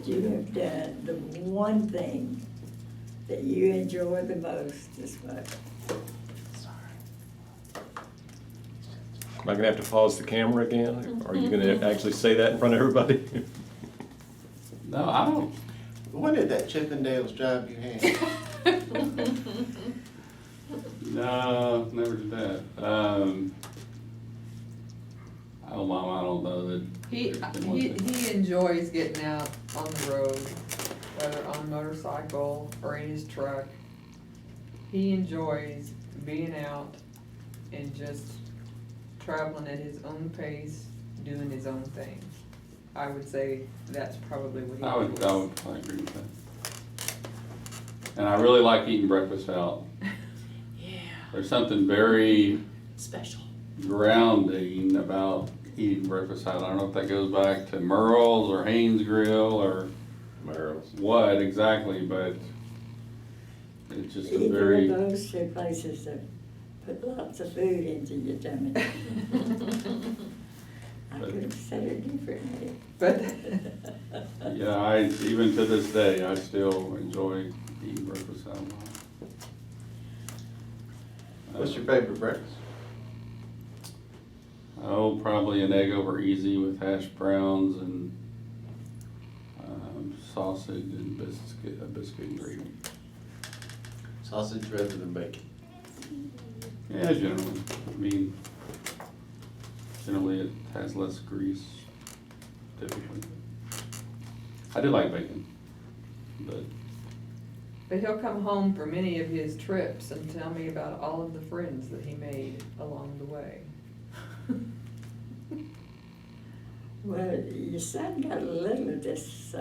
you have done, the one thing that you enjoy the most is what? Am I gonna have to pause the camera again? Are you gonna actually say that in front of everybody? No, I don't, What did that Chippendales job you had? no, never did that. I don't know that. He enjoys getting out on the road, whether on a motorcycle or in his truck. He enjoys being out and just traveling at his own pace, doing his own thing. I would say that's probably what he I would enjoys. probably agree with that. And I really like eating breakfast out. Yeah, There's something very special. grounding about eating breakfast out. I don't know if that goes back to Merle's or Haynes Grill or Merle's. what exactly, but it's just a Either very, of those two places that put lots of food into your tummy. I could have said it differently. But, yeah, even to this day, I still enjoy eating breakfast out. What's your favorite breakfast? Oh, probably an egg over easy with hash browns and sausage and biscuit and gravy. Sausage rather than bacon. Yeah, generally. I mean, generally it has less grease, typically. I do like bacon, but but he'll come home from any of his trips and tell me about all of the friends that he made along the way. Well, your son got a little of this,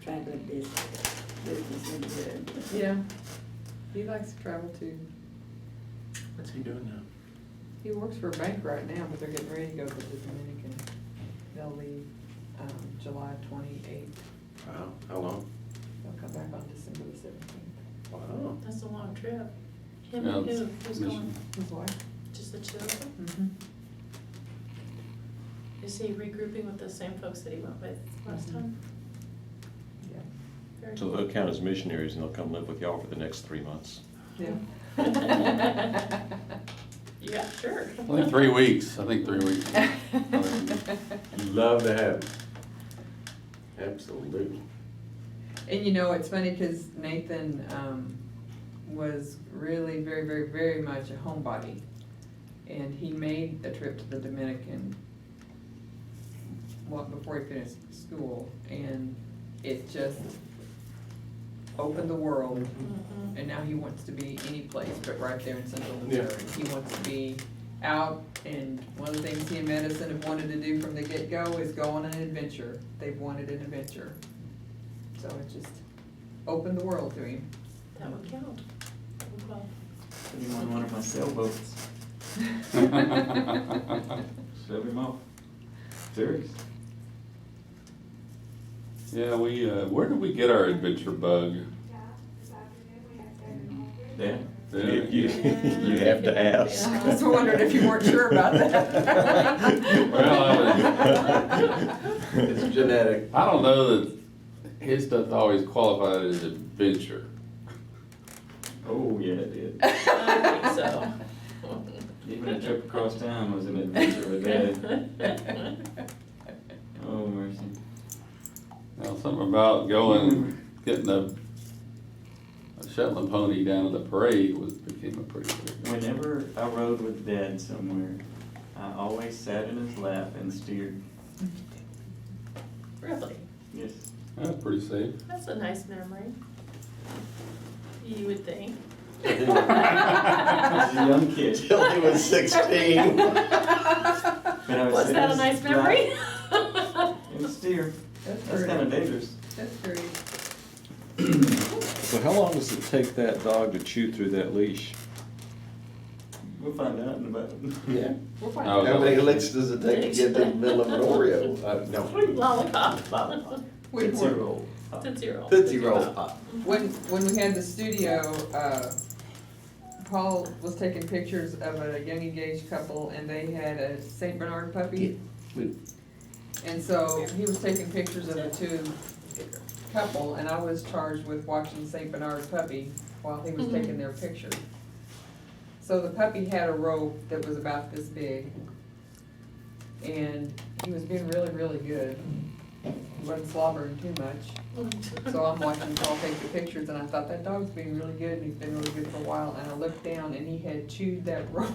traveling business into it. Yeah, he likes to travel too. What's he doing now? He works for a bank right now, but they're getting ready to go to the Dominican. They'll leave, July 28th. Wow, how long? They'll come back on December the 17th. Wow. That's a long trip. Him Yeah, and who, it's who's mission. going? His wife. Just the two of them? Mm-hmm. Is he regrouping with the same folks that he went with last Mhm. time? Yeah. Very So they'll count as missionaries and they'll come live with y'all for the next 3 months. Yeah. Yeah, sure. I think 3 weeks. I think 3 weeks. Love to have him. Absolutely. And you know, it's funny because Nathan was really very, very, very much a homebody. And he made a trip to the Dominican before he finished school. And it just opened the world. Mhm. And now he wants to be any place but right there in central Yeah. Missouri. He wants to be out, and one of the things he and Madison have wanted to do from the get-go is go on an adventure. They've wanted an adventure. So it just opened the world to him. That would count. That would well. Put him on one of my sailboats, shove him off. Serious. Yeah, where did we get our adventure bug? Yeah. You have to ask. I was wondering if you weren't sure about that. Well, It's genetic. I don't know that his stuff always qualified as adventure. Oh, yeah, it did. I think so. Even a trip across town was an adventure with Dad. Oh, mercy. Now, something about going, getting a Shetland pony down to the parade became a pretty big deal. Whenever I rode with Dad somewhere, I always sat in his lap and steered. Really? Yes. That's pretty safe. That's a nice memory. You would think. I was a young kid. Till he was 16. But I would Was sit that in a his nice lap memory? and steer. That's That's kind of dangerous. That's great. So how long does it take that dog to chew through that leash? We'll find out in about. Yeah. We're fine. Oh, How many licks does it take to get to the middle of an Oreo? No. Lollipop. We Tootsie were- Roll. Tootsie Roll. Tootsie Roll Pop. When we had the studio, Paul was taking pictures of a young engaged couple and they had a Saint Bernard puppy. And so he was taking pictures of the two couple and I was charged with watching Saint Bernard puppy while he was taking their picture. So the puppy had a rope that was about this big. And he was being really, really good. He wasn't slobbering too much. So I'm watching Paul take the pictures and I thought that dog's being really good and he's been really good for a while. And I looked down and he had chewed that rope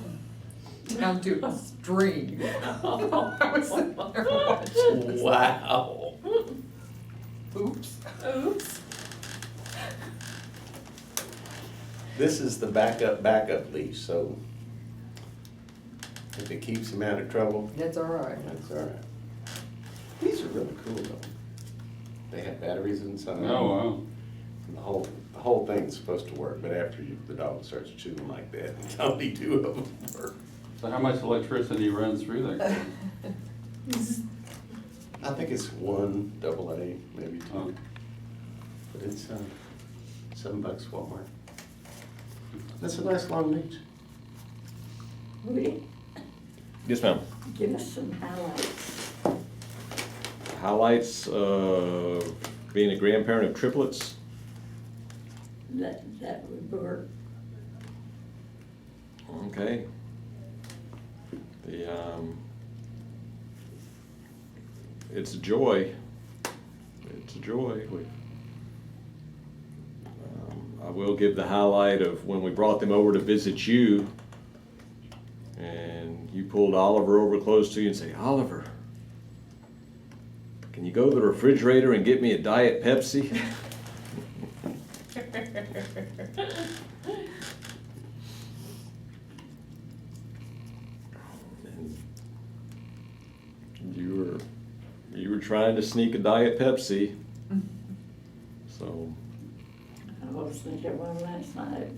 down to a string. I was sitting there watching. Wow. Oops. Oops. This is the backup leash, so if it keeps him out of trouble, That's all right. that's all right. These are really cool though. They have batteries inside. Oh, wow. And the whole thing's supposed to work, but after the dog starts chewing like that, only two of them work. So how much electricity runs through that? I think it's one AA, maybe two. Oh. But it's $7 Walmart. That's a nice long leash. Woody, Yes, ma'am. give us some highlights. Highlights of being a grandparent of triplets. That would work. Okay. It's a joy. It's a joy. I will give the highlight of when we brought them over to visit you, and you pulled Oliver over close to you and say, Oliver, can you go to the refrigerator and get me a Diet Pepsi? And you were trying to sneak a Diet Pepsi, so. I was thinking one last night.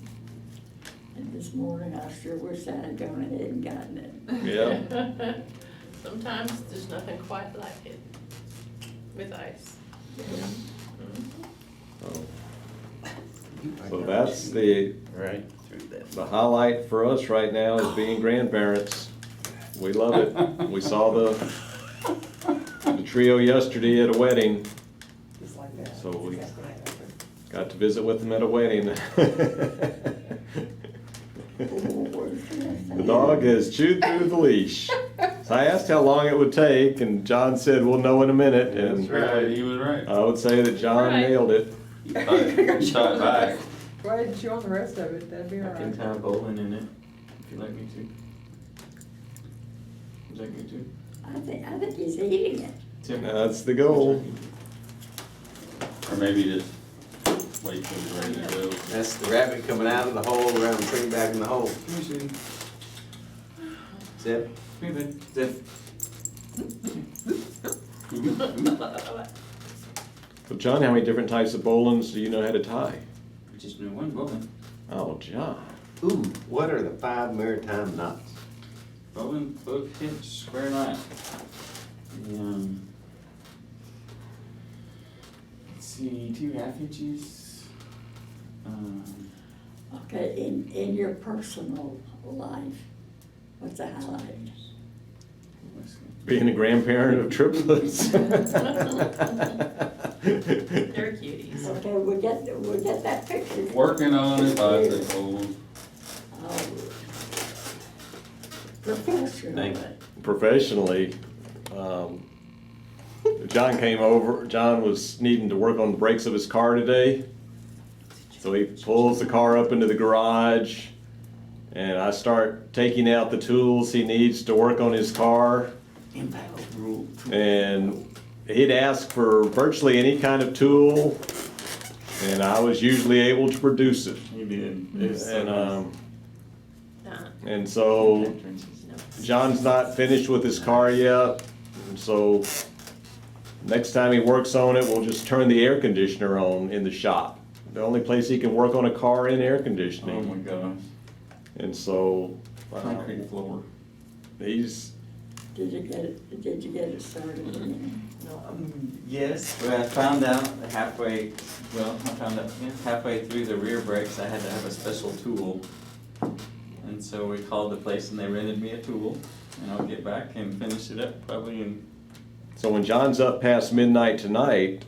And this morning, I sure wish I had gone ahead and gotten it. Yeah. Sometimes there's nothing quite like it with ice. So that's the Right through that. The highlight for us right now is being grandparents. We love it. We saw the trio yesterday at a wedding. Just like that. So we- That's what happened. Got to visit with them at a wedding. The dog has chewed through the leash. So I asked how long it would take, and John said, we'll know in a minute. That's And right, he was right. I would say that John Right. nailed it. He shot it back. Go ahead and chew on the rest of it, that'd be all I can right. tie bowling in it, if you'd like me to. Would you like me to? I think he's eating it. Tim? That's the goal. Or maybe just wait till he's ready to go. That's the rabbit coming out of the hole, around and putting back in the hole. Come here, sweetie. Zip. Come here, bud. Zip. So John, how many different types of bowlines do you know how to tie? Just know one bowling. Oh, John. Ooh, what are the 5 maritime knots? Bowling, book, hitch, square knot. Let's see, 2 half hitches. Okay, in your personal life, what's a highlight? Being a grandparent of triplets. They're cuties. Okay, we'll get that picture. Working on his bicycle. Oh, sure. Thank professionally, John came over, John was needing to work on the brakes of his car today. So he pulls the car up into the garage, and I start taking out the tools he needs to work on his car. Impact rule. And he'd ask for virtually any kind of tool, and I was usually able to produce it. You did. It was so And, nice. and so No. John's not finished with his car yet, and so next time he works on it, we'll just turn the air conditioner on in the shop. The only place he can work on a car in air Oh my conditioning. gosh. And so, Concrete floor. he's, Did you get it started again? Yes, well, I found out halfway, halfway through the rear brakes, I had to have a special tool. And so we called the place and they rented me a tool, and I'll get back and finish it up probably in, so when John's up past midnight tonight,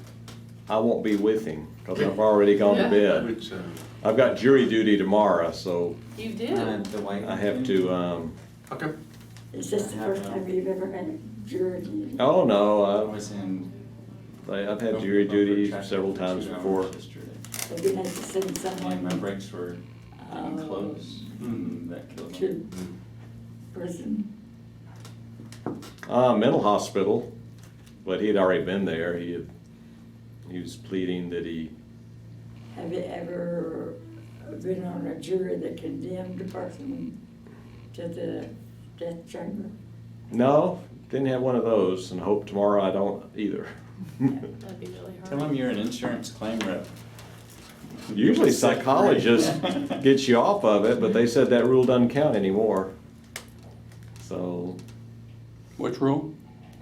I won't be with him, cause I've already gone to bed. Which, I've got jury duty tomorrow, so You do? the white. I have to, okay. Is this the first time you've ever had jury duty? oh I no, was in. I've had jury duty several times before. Have you had to send And my someone brakes were getting close. That killed me. to prison? Mental hospital, but he had already been there. He was pleading that he, Have you ever been on a jury that condemned a person to the death chamber? no, didn't have one of those, and hope tomorrow I don't either. That'd be really hard. Tell them you're an insurance claim rep. Usually psychologists get you off of it, but they said that rule doesn't count anymore. So, Which rule?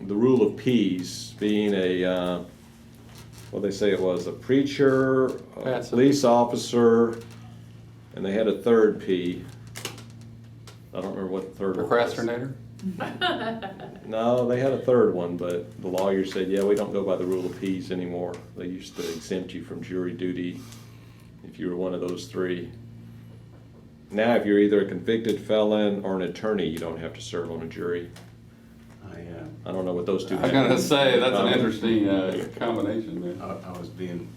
the rule of P's being a, what they say it was, a preacher, a Passive. police officer, and they had a third P. I don't remember what the third one was. Procrastinator? No, they had a third one, but the lawyer said, yeah, we don't go by the rule of P's anymore. They used to exempt you from jury duty if you were one of those three. Now, if you're either a convicted felon or an attorney, you don't have to serve on a jury. I don't know what those two. I was gonna say, that's an Um, interesting combination there. I was being,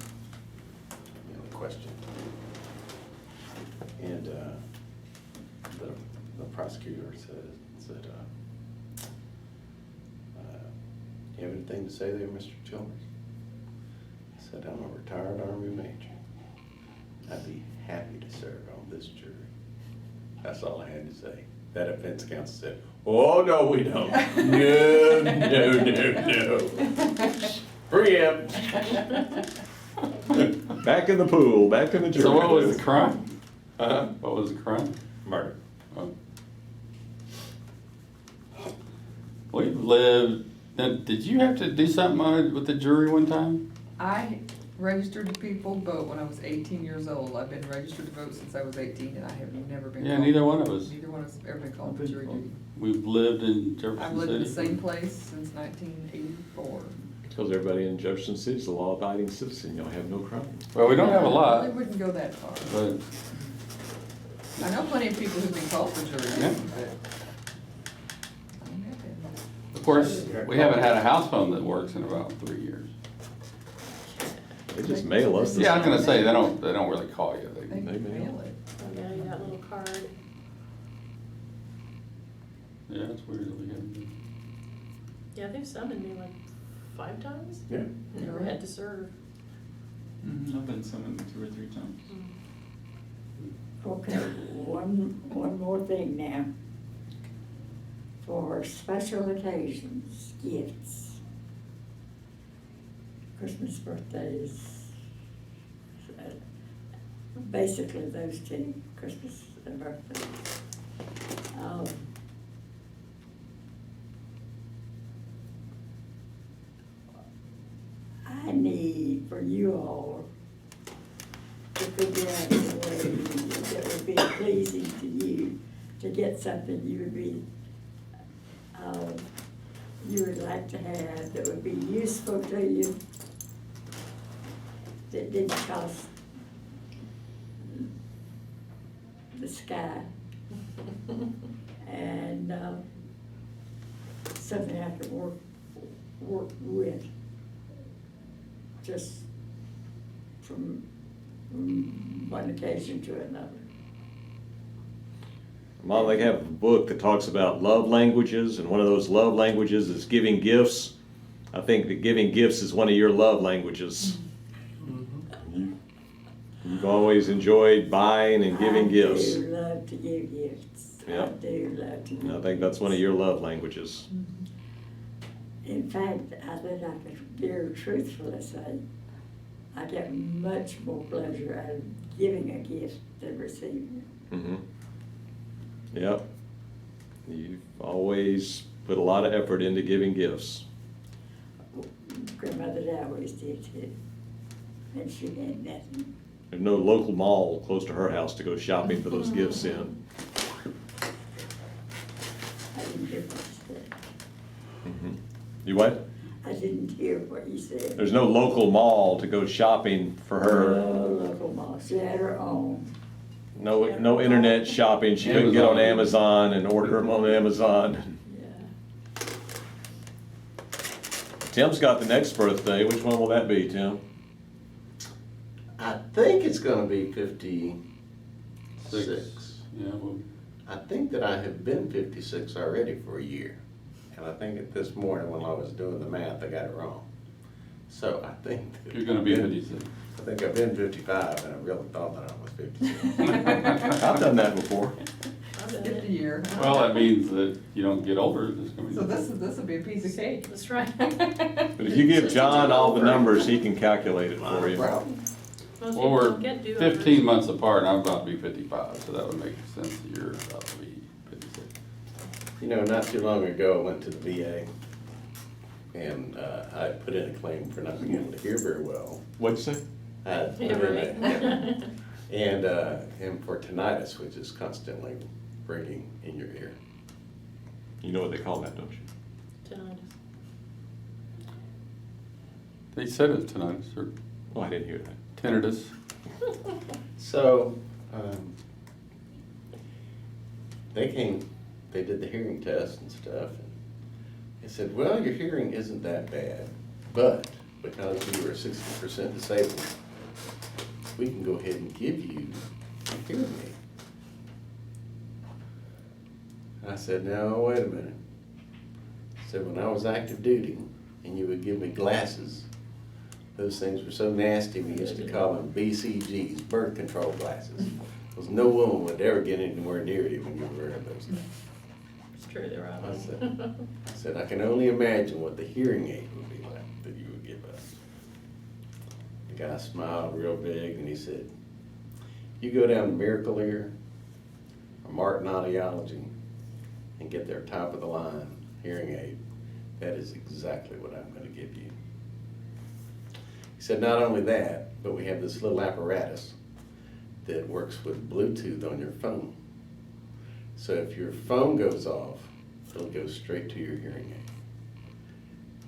questioned. And, the prosecutor said, you have anything to say there, Mr. Childers? I said, I'm a retired Army Major. I'd be happy to serve on this jury. That's all I had to say. That defense counsel said, oh, no, we don't. No, no. Preempt. Back in the pool, back in the jury. So what was the crime? Uh-huh. What was the crime? Murder. Oh. We've lived, now, did you have to do something on it with the jury one time? I registered to people vote when I was 18 years old. I've been registered to vote since I was 18, and I have never been. Yeah, called- neither one of us. Neither one of us have ever been called for jury duty. We've lived in I've Jefferson lived in the City. same place since 1984. Because everybody in Jefferson City is a law-abiding citizen, you'll have no crime. Well, we don't have a I lot, wouldn't go that far. but I know plenty of people who've been called for jury Yeah. duty, but I don't have any. of course, we haven't had a house phone that works in about 3 years. They just mail us. the Yeah, I was gonna stuff. say, they don't really call you. They They can mail. mail it. Oh, yeah, you got a little card. Yeah, it's weird that we haven't. Yeah, they've summoned me like 5 times. Yeah. Never had to serve. I've been summoned 2 or 3 times. Okay, one more thing now. For special occasions, gifts, Christmas, birthdays, basically those two, Christmas and birthdays. I need for you all to figure out a way that would be pleasing to you, to get something you would be, you would like to have, that would be useful to you, that didn't cost the sky. And something I can work with, just from one occasion to another. Mom, they have a book that talks about love languages, and one of those love languages is giving gifts. I think that giving gifts is one of your love languages. You've always enjoyed buying and giving gifts. I do love to give gifts. Yeah. I do love to give And I think that's one of your love languages. In fact, I think I could very truthfully say, I get much more pleasure out of giving a gift than receiving it. Mm-hmm. Yep. You've always put a lot of effort into giving gifts. Grandmother always did too, and she had nothing. There's no local mall close to her house to go shopping for those gifts in. I didn't hear what you said. Mhm. You what? I didn't hear what you said. There's no local mall to go shopping for her. No local mall, she had her own. No internet shopping. She couldn't get on Amazon and order them on Amazon. Yeah. Tim's got the next birthday. Which one will that be, Tim? I think it's gonna be 56. Yeah, well, I think that I have been 56 already for a year. And I think that this morning when I was doing the math, I got it wrong. So I think. that you're gonna be I've been- 56. I think I've been 55 and I really thought that I was 56. I've done that before. Skip a year. Well, that means that you don't get older, this coming. So this will be a piece of cake. That's right. But if you give John all the numbers, he can calculate it for you. Problem. Most Well, people we're don't get do-overs. 15 months apart, and I'm about to be 55, so that would make sense that you're about to be 56. You know, not too long ago, I went to the VA and I put in a claim for not being able to hear very well. What'd you say? I had put Yeah, in a- right. And for tinnitus, which is constantly ringing in your ear. You know what they call that, don't you? Tinnitus. They said it's tinnitus, or Oh, I didn't hear that. tinnitus. So, they came, they did the hearing test and stuff, and they said, well, your hearing isn't that bad, but because you were 60% disabled, we can go ahead and give you a hearing aid. I said, no, wait a minute. I said, when I was active duty and you would give me glasses, those things were so nasty, we used to call them BCGs, birth control glasses. Because no woman would ever get anywhere near you when you were wearing those things. It's true, they're I awful. said, I can only imagine what the hearing aid would be like that you would give us. The guy smiled real big and he said, you go down to Miracle Ear or Martin Audiology and get their top of the line hearing aid. That is exactly what I'm gonna give you. He said, not only that, but we have this little apparatus that works with Bluetooth on your phone. So if your phone goes off, it'll go straight to your hearing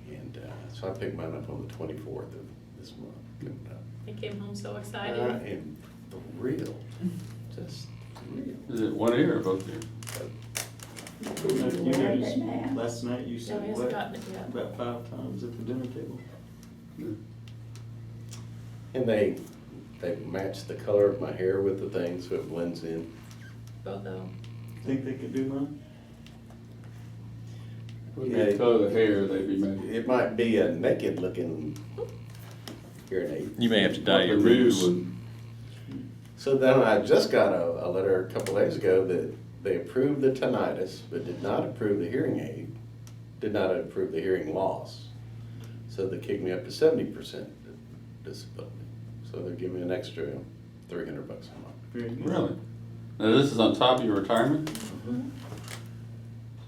aid. And so I picked mine up on the 24th of this month. Coming up. He came home so I excited. am thrilled, just thrilled. Is it one ear or both ears? You You wear guys, it now. last night you No, said he hasn't what? gotten it yet. About 5 times at the dinner table. And they match the color of my hair with the thing so it blends in. Both of them. Think they could do mine? Wouldn't be the color of the hair, they'd be made. It might be a naked looking hearing aid. You may have to dye your What they roots. would- So then I just got a letter a couple days ago that they approved the tinnitus, but did not approve the hearing aid, did not approve the hearing loss. So they kicked me up to 70% disability. So they're giving me an extra $300 a month. Very good. Really? Now, this is on top of your retirement?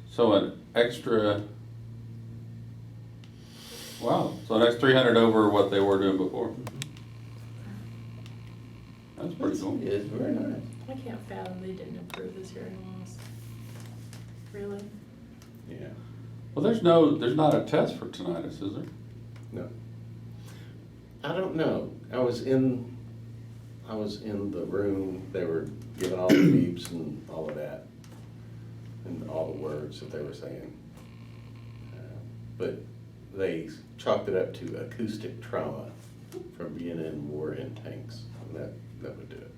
So an extra, wow, so that's 300 over what they were doing before? That's pretty cool. It's very nice. I can't fathom they didn't approve this hearing loss. Really? Yeah. Well, there's not a test for tinnitus, is there? No. I don't know. I was in the room, they were giving all the beeps and all of that, and all the words that they were saying. but they chalked it up to acoustic trauma from being in war in tanks. And that would do it.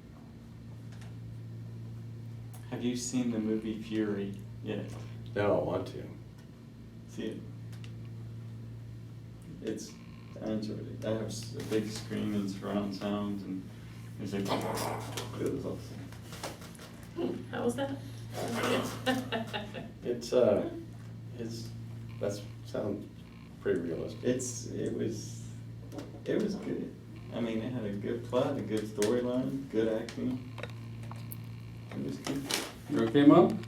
Have you seen the movie Fury yet? Now I want to. See it? I enjoyed it. I have a big screen and surround sounds, and it's like, it was awesome. How was that? It's that sounds pretty realistic. It was good. I mean, it had a good plot, a good storyline, good acting. It was good. You okay, Mom?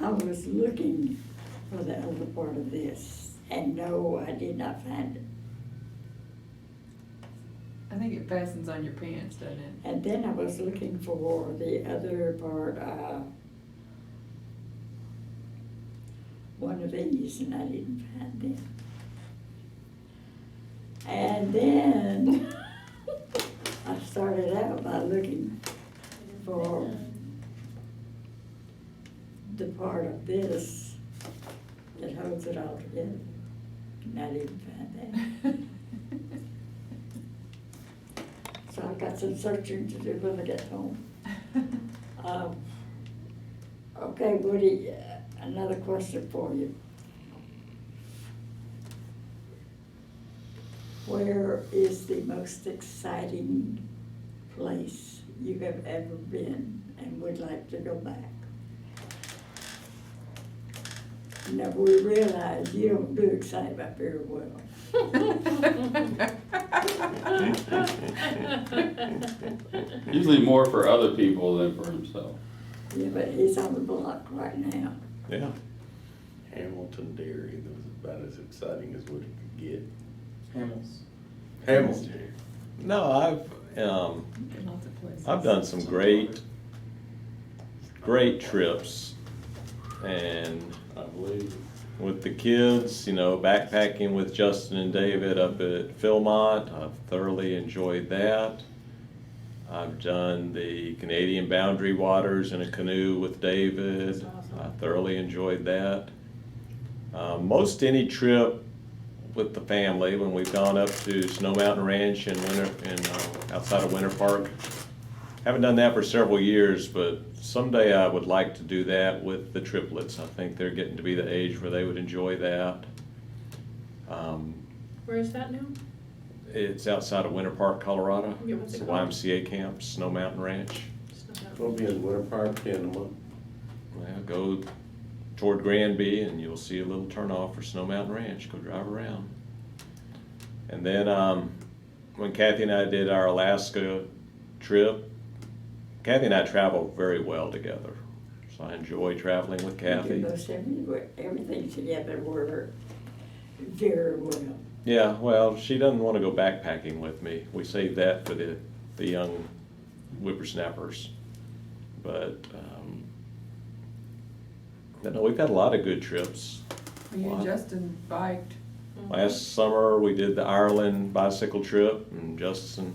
I was looking for the other part of this, and no, I did not find it. I think it fastens on your pants, doesn't it? And then I was looking for the other part, one of these, and I didn't find them. And then I started out by looking for the part of this that holds it all together, and I didn't find that. So I've got some searching to do when I get home. Okay, Woody, another question for you. Where is the most exciting place you have ever been and would like to go back? Now, we realize you don't do excitement very well. Usually more for other people than for himself. Yeah, but he's on the block right now. Yeah. Hamilton Dairy, that was about as exciting as what it could get. Hamels. Hamilton. No, Lots of places. I've done some great trips, and I believe. with the kids, backpacking with Justin and David up at Philmont, I've thoroughly enjoyed that. I've done the Canadian boundary waters in a canoe with David. That's awesome. I thoroughly enjoyed that. Most any trip with the family, when we've gone up to Snow Mountain Ranch outside of Winter Park. Haven't done that for several years, but someday I would like to do that with the triplets. I think they're getting to be the age where they would enjoy that. Where is that now? It's outside of Winter Park, Colorado. Yeah, what's It's it a called? YMCA camp, Snow Mountain Ranch. We'll be in Winter Park in a month. Well, go toward Granby and you'll see a little turnoff for Snow Mountain Ranch. Go drive around. And then when Kathy and I did our Alaska trip, Kathy and I travel very well together. So I enjoy traveling with We Kathy. do most everything together work very well. Yeah, well, she doesn't want to go backpacking with me. We save that for the young whippersnappers. But no, we've had a lot of good trips. You and Justin biked. Last summer, we did the Ireland bicycle trip, and Justin's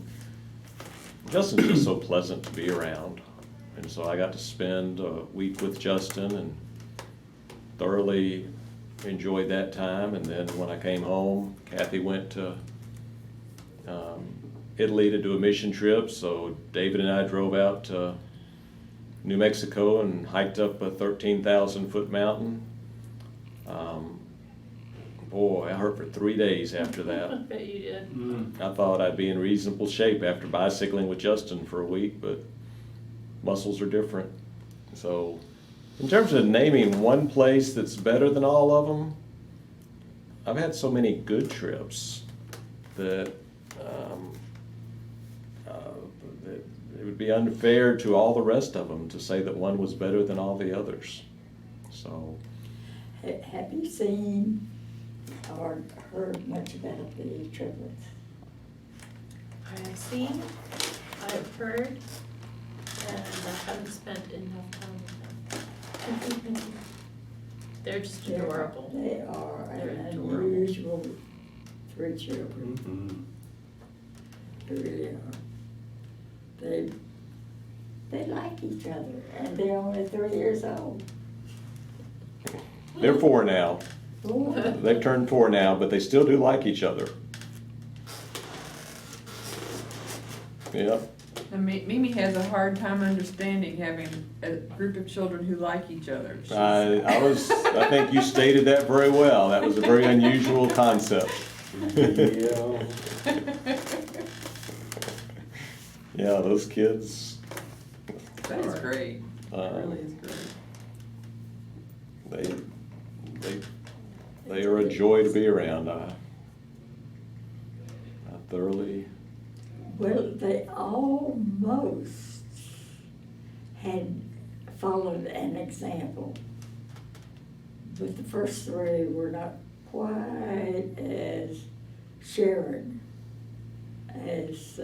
just so pleasant to be around. And so I got to spend a week with Justin and thoroughly enjoyed that time. And then when I came home, Kathy went to Italy to do a mission trip, so David and I drove out to New Mexico and hiked up a 13,000-foot mountain. Boy, I hurt for 3 days after I that. bet you did. I thought I'd be in reasonable shape after bicycling with Justin for a week, but muscles are different. So, in terms of naming one place that's better than all of them, I've had so many good trips that it would be unfair to all the rest of them to say that one was better than all the others. So, Have you seen or heard much about the triplets? I have seen, I have heard, and I haven't spent enough time with them. They're just adorable. They are They're an adorable. unusual three children. Mm-hmm. They really are. They like each other, and they're only 3 years old. They're 4 now. Oh, They've turned 4 now, but they still do like each other. Yeah. And Mimi has a hard time understanding having a group of children who like each other. I think you stated that very well. That was a very unusual concept. Yeah. Yeah, those kids, That's great. That Um, really is great. they are a joy to be around. I thoroughly, well, they almost had followed an example. But the first 3 were not quite as sharing as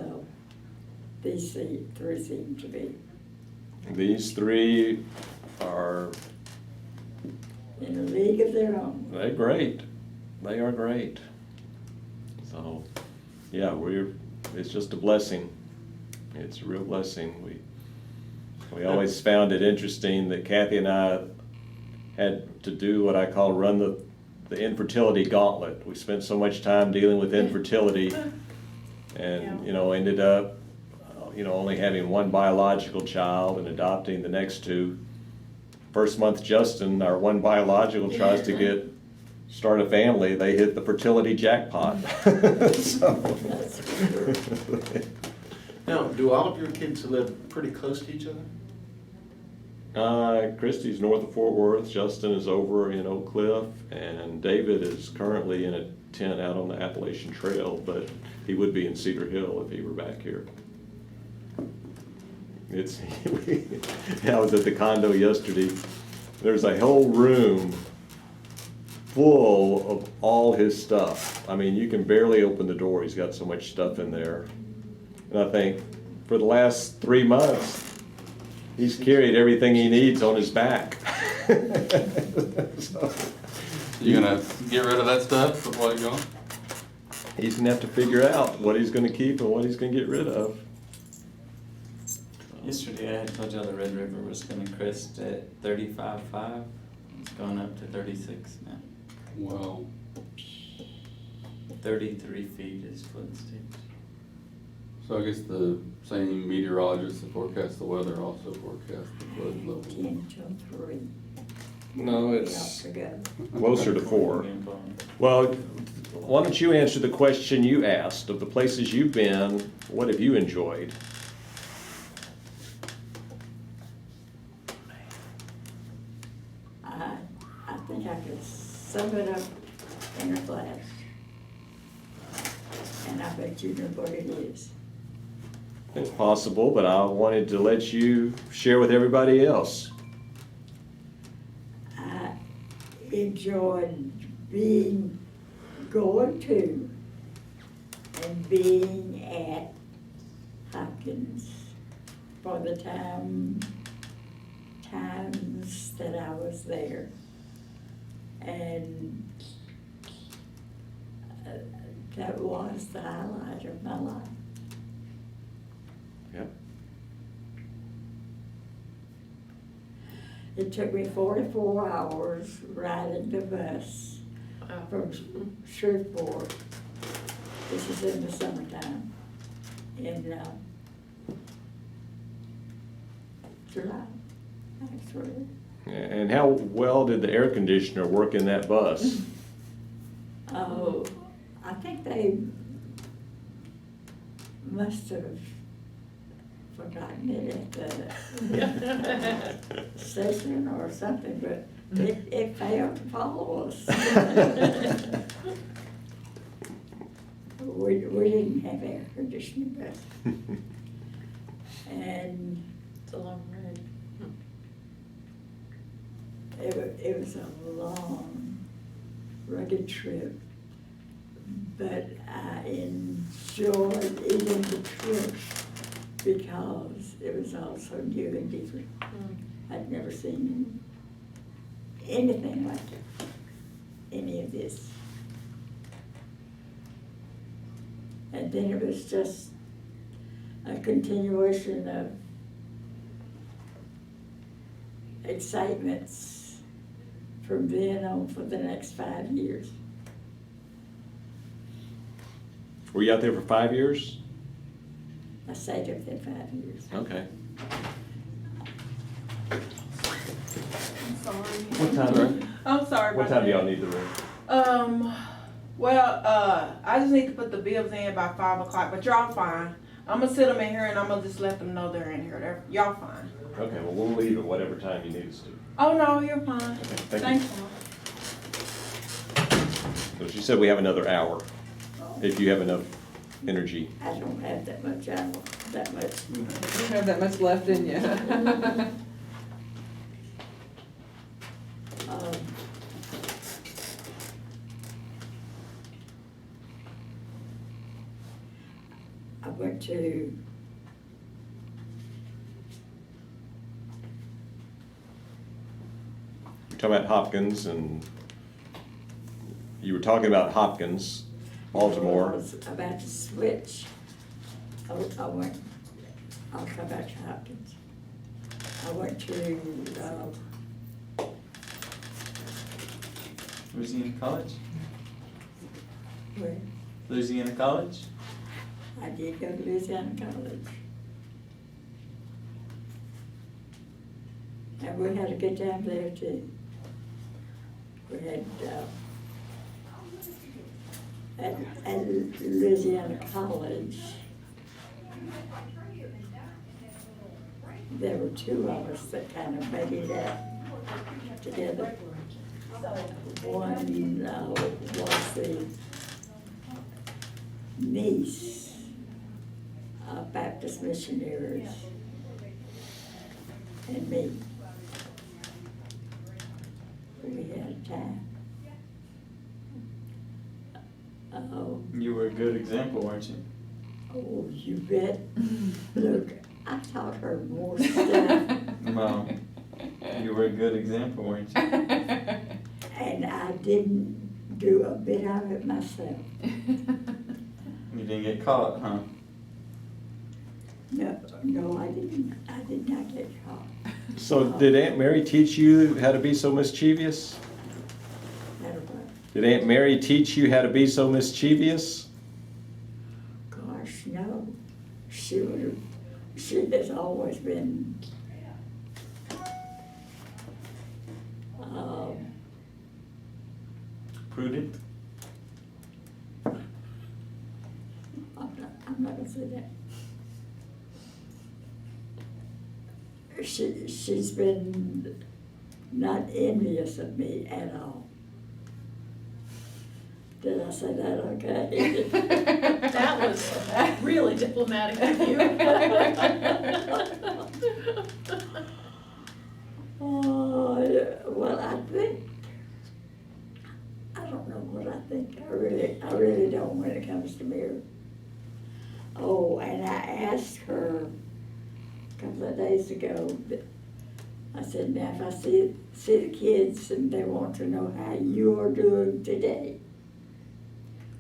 these 3 seem to be. these 3 are, In a league of their own. they're great. They are great. So, yeah, it's just a blessing. It's a real blessing. We always found it interesting that Kathy and I had to do what I call run the infertility gauntlet. We spent so much time dealing with infertility and, ended up, only having 1 biological child and adopting the next 2. First month Justin, our 1 biological, tries to start a family, they hit the fertility jackpot. So. Now, do all of your kids live pretty close to each other? Christy's north of Fort Worth, Justin is over in Oak Cliff, and David is currently in a tent out on the Appalachian Trail, but he would be in Cedar Hill if he were back here. I was at the condo yesterday. There's a whole room full of all his stuff. I mean, you can barely open the door. He's got so much stuff in there. And I think for the last 3 months, he's carried everything he needs on his back. So, You gonna get rid of that stuff while you're gone? he's gonna have to figure out what he's gonna keep and what he's gonna get rid of. Yesterday I had told y'all the Red River was gonna crest at 35.5. It's gone up to 36 now. Well, 33 feet is flood stage. so I guess the same meteorologists that forecast the weather also forecast the flood level. 10 to 3. No, We it's ought to go. closer to 4. Well, why don't you answer the question you asked? Of the places you've been, what have you enjoyed? I think I could sum it up in a flash. And I bet you know what it is. It's possible, but I wanted to let you share with everybody else. I enjoyed going to and being at Hopkins for the times that I was there. And that was the highlight of my life. Yep. It took me 44 hours riding the bus from Shreveport. This is in the summertime, in July, actually. And how well did the air conditioner work in that bus? Oh, I think they must have forgotten it at the station or something, but it failed to follow us. We didn't have air conditioning, but, and It's a long ride. it was a long, rugged trip, but I enjoyed even the trip because it was all so new and different. I'd never seen anything like it, any of this. And then it was just a continuation of excitements from then on for the next 5 years. Were you out there for 5 years? I stayed up there 5 years. Okay. I'm sorry. What time, I'm sorry what about time do y'all that. need the room? I just need to put the bills in by 5 o'clock, but y'all fine. I'm gonna sit them in here and I'm gonna just let them know they're in here. Y'all fine. Okay, well, we'll leave at whatever time you need us to. Oh, no, you're fine. Okay, thank you. Thanks, So she said we have another hour, if you have enough energy. I don't have that much hour, that much. You don't have that much left in you. Um, I went to You're talking about Hopkins, and you were talking about Hopkins, I Baltimore. was about to switch. I'll come back to Hopkins. I went to, Louisiana College? where, Louisiana College? I did go to Louisiana College. And we had a good time there too. We had, at Louisiana College, there were two of us that kind of made it out together. One was the niece of Baptist missionaries and me. We had a time. Oh, You were a good example, weren't you? oh, you bet. Look, I taught her more stuff, Well, you were a good example, weren't you? and I didn't do a bit of it myself. You didn't get caught, huh? No, I didn't. I did not get caught. So did Aunt Mary teach you how to be so mischievous? That was, Did Aunt Mary teach you how to be so mischievous? gosh, no. She has always been, Prudent? I'm not gonna say that. She's been not envious of me at all. Did I say that okay? That was really diplomatic of you. Oh, yeah, well, I think, I don't know what I think. I really don't when it comes to Mary. Oh, and I asked her a couple of days ago, I said, now if I see the kids and they want to know how you are doing today,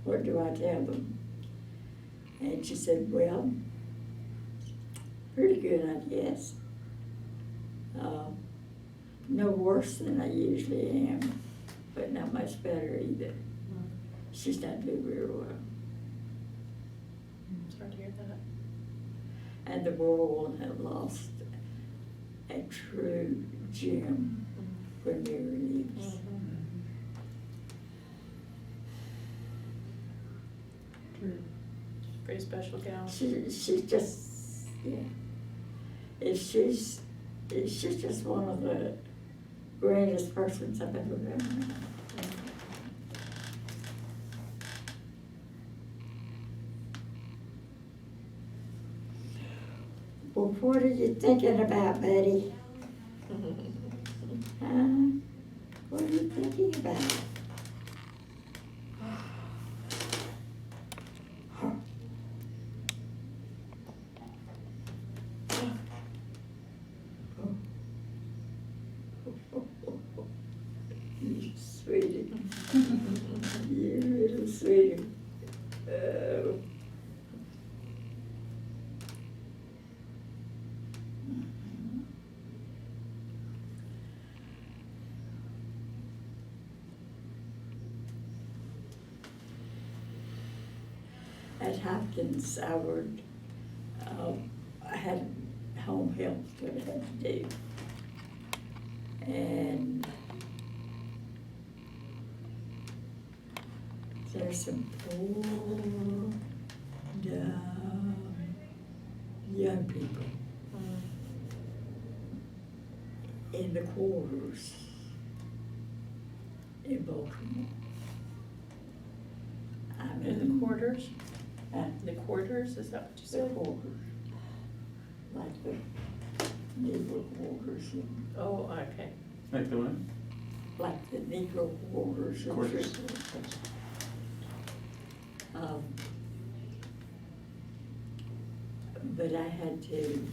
what do I tell them? And she said, well, pretty good, I guess. No worse than I usually am, but not much better either. She's not doing very well. Sorry to hear that. And the world had lost a true gem when Mary leaves. Pretty special gal. She's just, yeah. She's just one of the greatest persons I've ever met. Well, what are you thinking about, Betty? Huh? What are you thinking about? You sweetie. You little sweetie. Oh. at Hopkins, I had home health that I had to do. And there's some poor, dumb, young people in the quarters in Baltimore. I In the mean, quarters? at The quarters, is that what you the said? quarters, like the Negro quarters, and Oh, okay. Like the one? like the Negro quarters. and Quarters. shit. But I had to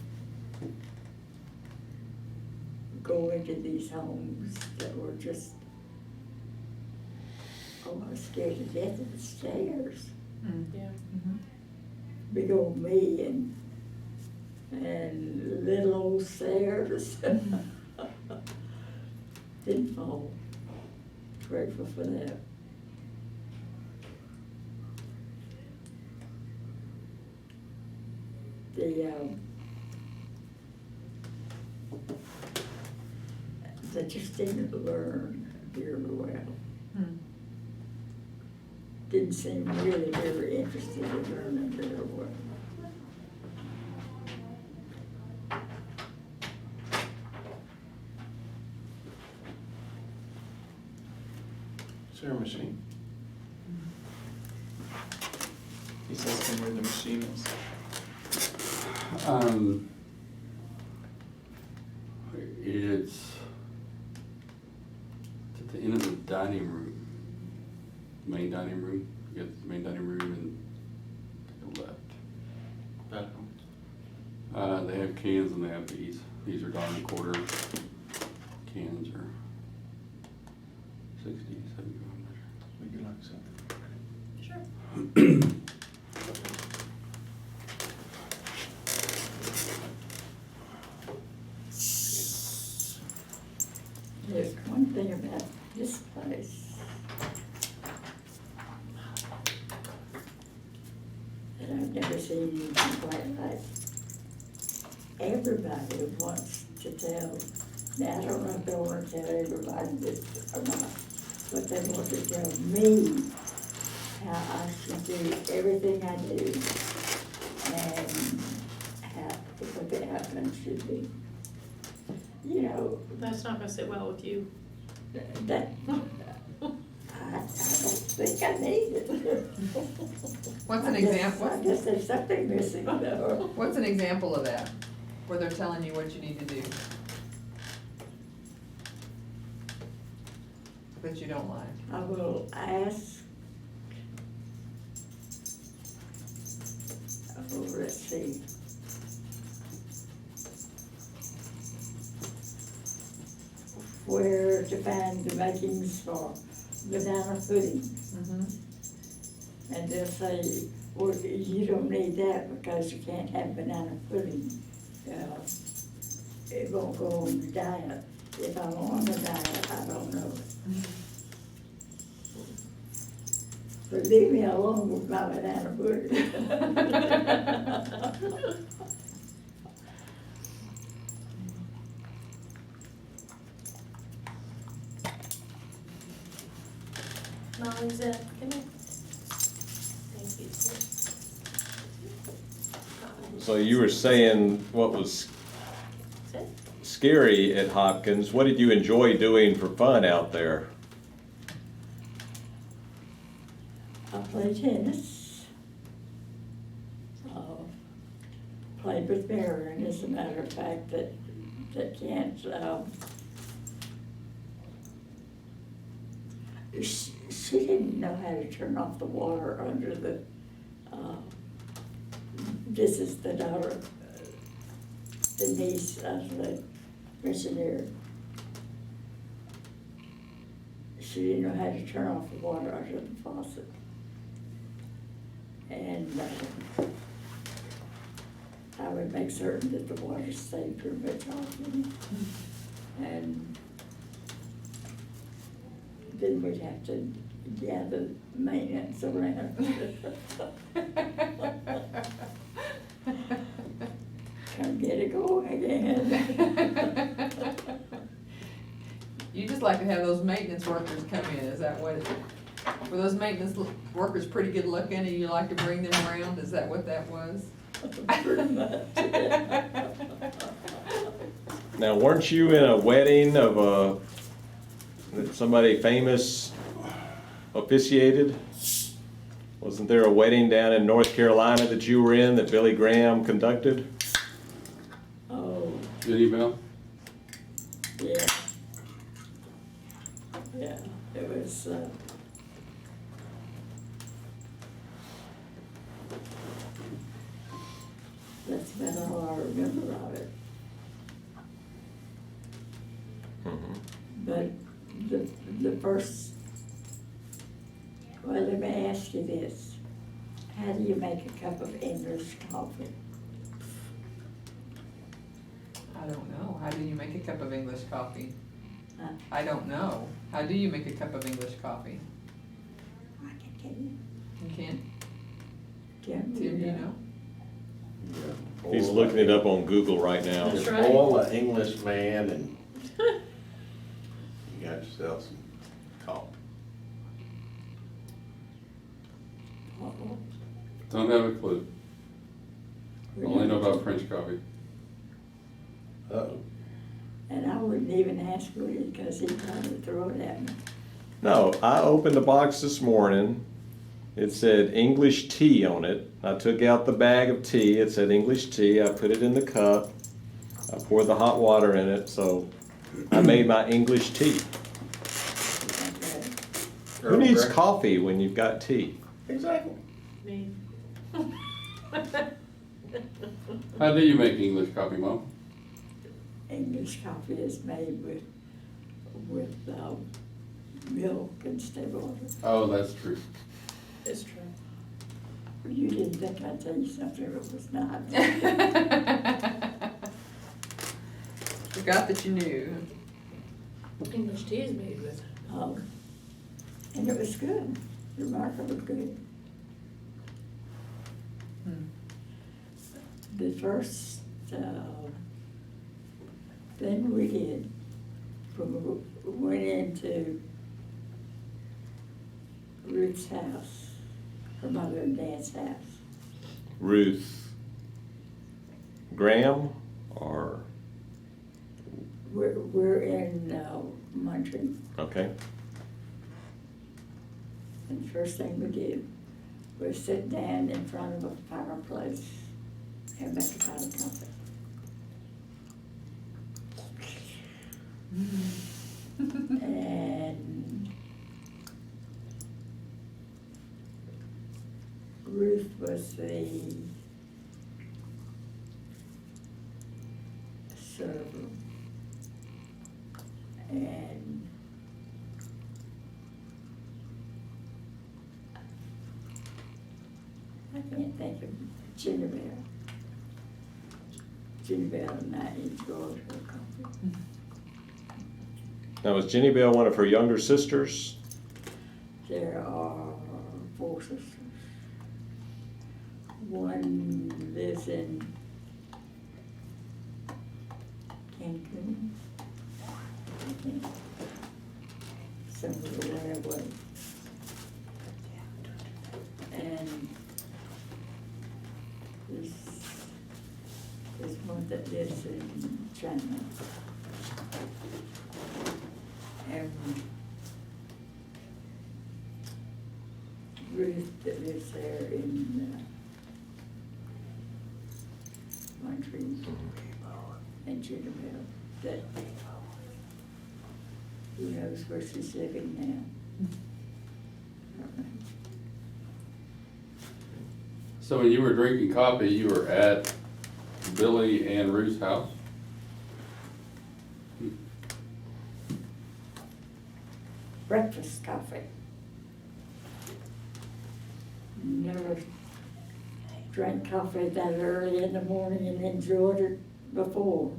go into these homes that were just almost scared to death of the stairs. Yeah. Big old me and little old stairs. Didn't fall. Grateful for that. They just didn't learn very well. Didn't seem really very interested in learning very well. Is there a machine? He's asking where the machine is. It's at the end of the dining room, main dining room. You got the main dining room and take a left. They have cans and they have these. These are dollar and quarter cans are 60, 75. Would you like something? Sure. There's one thing about this place that I've never seen anything quite like. Everybody wants to tell, now I don't know if they want to tell everybody this or not, but they want to tell me how I should do everything I do and how, what the outcome should be. You know, That's not gonna sit well with you. that, I don't think I need it. What's an I guess- example? I guess there's something missing there. What's an example of that, where they're telling you what you need to do? That you don't like? I will ask, let's see. Where to find the makings for banana pudding. And they'll say, well, you don't need that because you can't have banana pudding. It won't go on the diet. If I'm on the diet, I don't know. But leave me alone with my banana pudding. Molly's in, come here. Thank you, sir. So you were saying what was Sit. scary at Hopkins. What did you enjoy doing for fun out there? I play tennis. Played with Marion, as a matter of fact, that can't, she didn't know how to turn off the water under the, this is the daughter, the niece of the missionary. She didn't know how to turn off the water under the faucet. And I would make certain that the water stayed pretty much off. And then we'd have to gather maintenance around. Come get it going again. You just like to have those maintenance workers come in, is that what it, were those maintenance workers pretty good looking and you like to bring them around, is that what that was? Pretty much. Now, weren't you in a wedding of that somebody famous officiated? Wasn't there a wedding down in North Carolina that you were in that Billy Graham conducted? Oh, Jenny Bell? yeah. Yeah, it was, that's about all I remember of it. But the first, well, let me ask you this. How do you make a cup of English coffee? I don't know, how do you make a cup of English coffee? Huh? I don't know, how do you make a cup of English coffee? I can tell you. You can't, Tim, Tim, do you know? Yeah. He's looking it up on Google right now. That's Just right. boil an English man and you got yourself some coffee. Uh-oh. Don't have a clue. Only know about French coffee. Uh-oh. And I wouldn't even ask Woody because he'd probably throw it at me. No, I opened the box this morning. It said English tea on it. I took out the bag of tea. It said English tea. I put it in the cup. I poured the hot water in it, so I made my English tea. Okay. Who needs coffee when you've got tea? Exactly. Me. How do you make English coffee, Mom? English coffee is made with milk instead of water. Oh, that's true. It's true. You didn't think I'd tell you something that was not. Forgot that you knew. English tea is made with. And it was good, remarkably good. Hmm. The first thing we did, when we went into Ruth's house, her mother and dad's house. Ruth Graham or, We're in Montreal, okay. and the first thing we did was sit down in front of a fireplace and make a pot of coffee. And Ruth was the server. And I can't think of Jenny Bell. Jenny Bell and I enjoyed her coffee. Now, was Jenny Bell one of her younger sisters? There are 4 sisters. One lives in Cancun, I think, somewhere away. And there's one that lives in China. And Ruth that lives there in Montreal, and Jenny Bell, that who knows where she's living now. I don't know. So when you were drinking coffee, you were at Billy and Ruth's house? Breakfast coffee. Never drank coffee that early in the morning and enjoyed it before.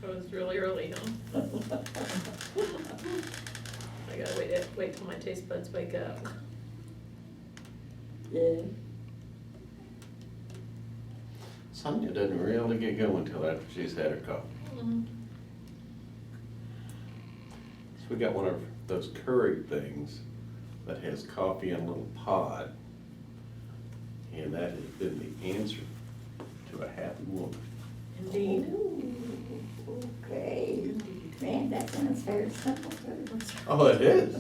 It was really early, huh? I gotta wait till my taste buds wake up. Yeah. Sonia doesn't really get going until after she's had her coffee. Mhm. So we got one of those Keurig things that has coffee in a little pod. And that has been the answer to a happy woman. Indeed. Ooh, okay. Man, that sounds very simple too. Oh, it is.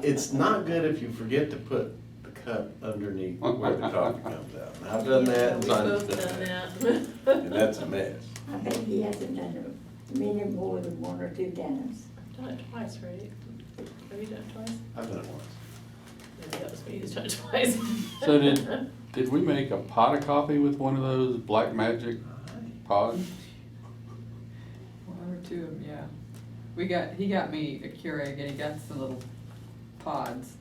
It's not good if you forget to put the cup underneath where the coffee comes out. And I've done that, and We've Sonia's both done done that. that. And that's a mess. I bet he hasn't done it many more than 1 or 2 times. I've done it twice, right? Have you done it twice? I've done it once. Maybe that was me who's done it twice. So did we make a pot of coffee with one of those Black Magic pods? 1 or 2 of them, yeah. He got me a Keurig and he got some little pods.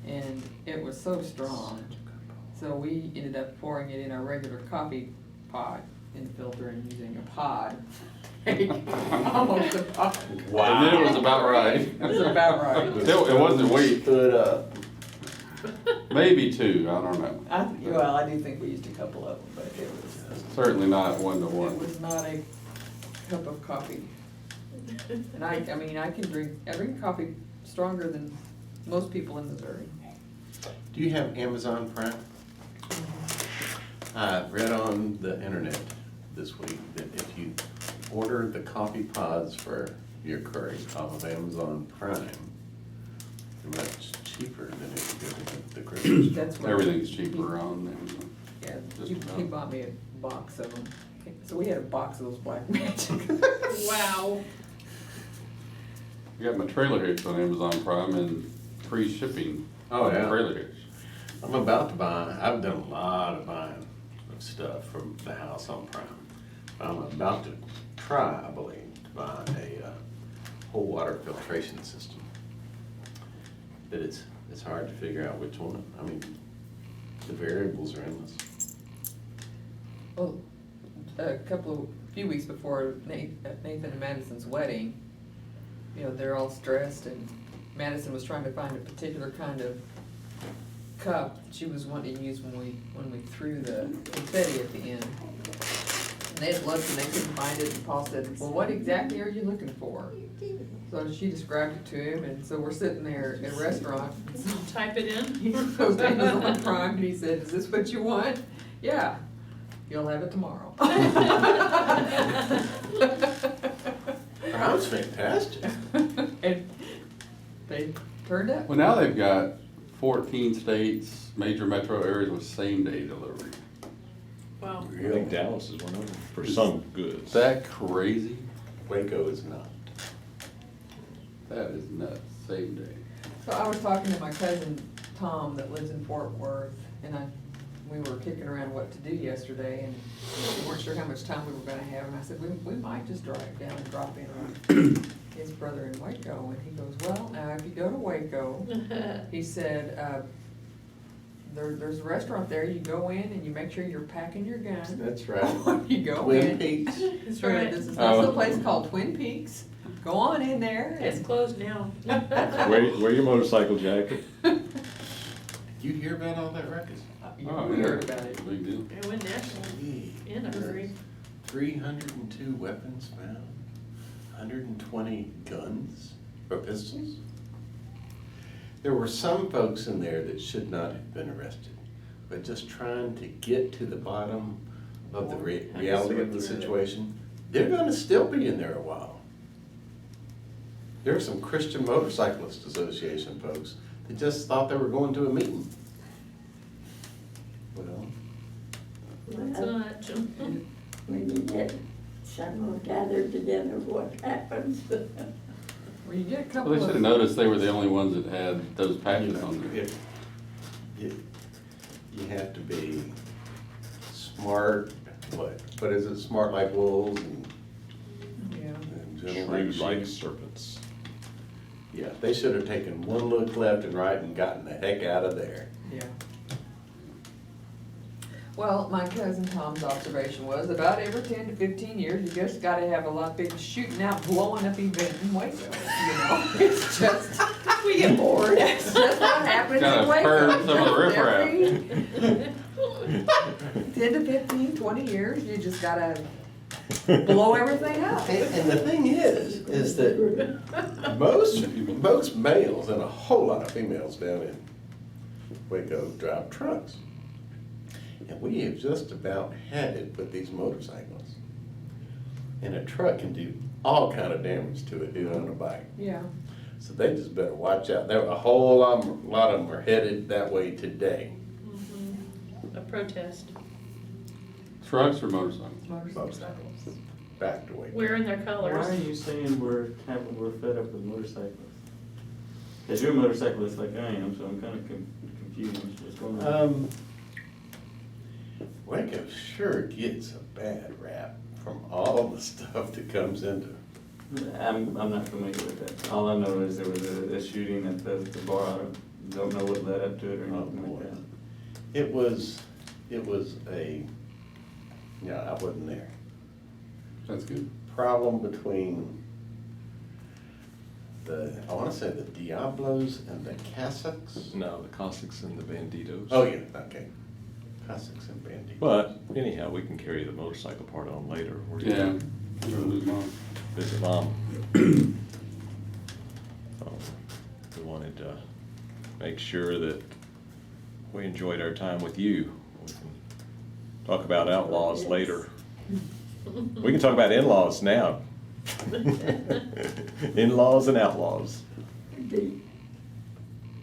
And it was so strong. So we ended up pouring it in our regular coffee pot in the filter and using a pod. Almost a pod. I knew it was about right. It was about right. It wasn't weak. Stood up. Maybe 2, I don't know. I do think we used a couple of them, but it was, Certainly not 1 to it 1. was not a cup of coffee. And I mean, I drink coffee stronger than most people in Missouri. Do you have Amazon Prime? I read on the internet this week that if you order the coffee pods for your Keurig off of Amazon Prime, they're much cheaper than if you go to the grocery store. That's what. Everything's cheaper on Amazon. Yeah, Just he about. bought me a box of them. So we had a box of those Black Magic. Wow. I got my trailer hitch on Amazon Prime and free shipping. Oh, yeah. Trailer hitch. I'm about to buy, I've done a lot of buying of stuff from the house on Prime. I'm about to try, I believe, to buy a whole water filtration system. But it's hard to figure out which one. I mean, the variables are endless. Well, few weeks before Nathan and Madison's wedding, you know, they're all stressed and Madison was trying to find a particular kind of cup she was wanting to use when we threw the confetti at the end. And they had looked and they couldn't find it, and Paul said, well, what exactly are you looking for? So she described it to him, and so we're sitting there in a restaurant. And so Type it in. he goes to Amazon Prime and he said, is this what you want? Yeah, you'll have it tomorrow. Prime's fantastic. And they turned up. Well, now they've got 14 states, major metro areas with same-day delivery. Wow. I think Dallas is one of them, for some goods. Is that crazy? Waco is not. That is nuts, same day. So I was talking to my cousin Tom that lives in Fort Worth, and we were kicking around what to do yesterday, and we weren't sure how much time we were gonna have, and I said, we might just drive down and drop in on his brother in Waco, and he goes, well, now, if you go to Waco, he said, there's a restaurant there, you go in and you make sure you're packing your gun. That's right. You go Twin in. Peaks. That's right. right, this is also a place called Twin Peaks, go on in there. It's and- closed now. Wear your motorcycle jacket. Did you hear about all that ruckus? We heard about it. Big deal. It went national in a hurry. 302 weapons found, 120 guns or pistols. There were some folks in there that should not have been arrested, but just trying to get to the bottom of the reality of the situation, they're gonna still be in there a while. There are some Christian Motorcyclist Association folks that just thought they were going to a meeting. Well, That's Well, much. when you get several gathered together, what happens? Well, you get a Well, couple they should have of, noticed they were the only ones that had those patches on there. You have to be smart, what is it, smart like wolves and yeah. gentle like Shrewd like sheep. serpents. Yeah, they should have taken one look left and right and gotten the heck out of there. Yeah. Well, my cousin Tom's observation was about every 10 to 15 years, you just gotta have a lot big shooting out, blowing up event in Waco, you know? It's just, we get bored. It's just what happens in Gotta Waco. purge some of the riffraff. Every 10 to 15, 20 years, you just gotta blow everything up. And the thing is that most males and a whole lot of females down in Waco drive trucks. And we have just about had it with these motorcycles. And a truck can do all kind of damage to it, do it on a bike. Yeah. So they just better watch out. There a whole lot of them are headed that way today. A protest, Trucks or motorcycles? Motorcycles. Back to Waco. wearing their Why colors. are you saying we're fed up with motorcyclists? Cause you're a motorcyclist like I am, so I'm kinda confused, what's going on? Waco sure gets a bad rap from all the stuff that comes into it. I'm not familiar with that. All I know is there was a shooting at the bar. I don't know what led up to it or anything boy. like that. It was a, I wasn't there. That's good. Problem between I wanna say the Diablos and the Cassocks. No, the Cossacks and the Banditos. Oh, yeah, okay. Cassocks and Banditos. But anyhow, we can carry the motorcycle part on later. We're Yeah. gonna I'm gonna lose mine. visit Mom. So, we wanted to make sure that we enjoyed our time with you. We can talk about outlaws Yes. later. We can talk about in-laws now. In-laws and outlaws.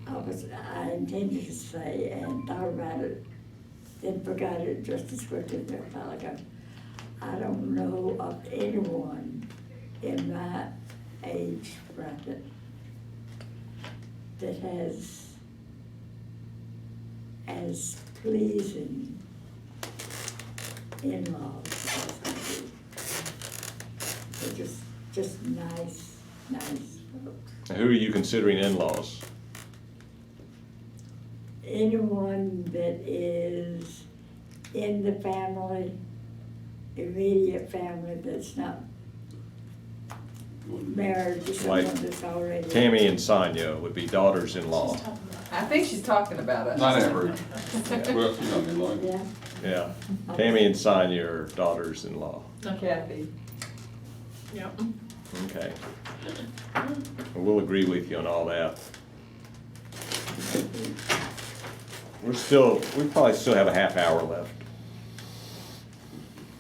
I intended to say and thought about it, then forgot it just as quickly as I thought ago. I don't know of anyone in my age bracket that has as pleasing in-laws as I do. They're just nice folks. Now, who are you considering in-laws? Anyone that is in the family, immediate family, that's not married to someone Like that's already. Tammy and Sonia would be daughters-in-law. I think she's talking about us. Not ever. Well, she's not in line. Yeah. Yeah, Tammy and Sonia are daughters-in-law. Kathy. Yep. Okay. We'll agree with you on all that. We probably still have a half hour left.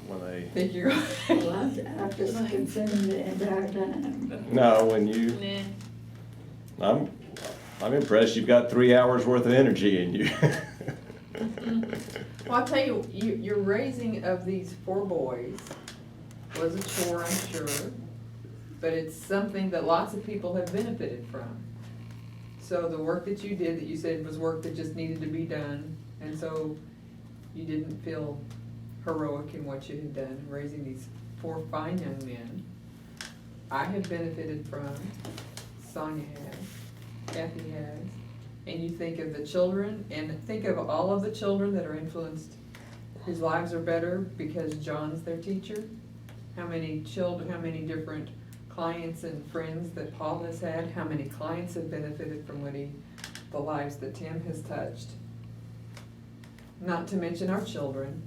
When they, Think you're Well, I've just consumed the entire time. no, when you, Nah. I'm impressed, you've got 3 hours worth of energy in you. Well, I'll tell you, your raising of these 4 boys was a chore, I'm sure, but it's something that lots of people have benefited from. So the work that you did, that you said was work that just needed to be done, and so you didn't feel heroic in what you had done, raising these 4 fine young men. I have benefited from, Sonia has, Kathy has, and you think of the children, and think of all of the children that are influenced, whose lives are better because John's their teacher. How many children, how many different clients and friends that Paul has had, how many clients have benefited from the lives that Tim has touched. Not to mention our children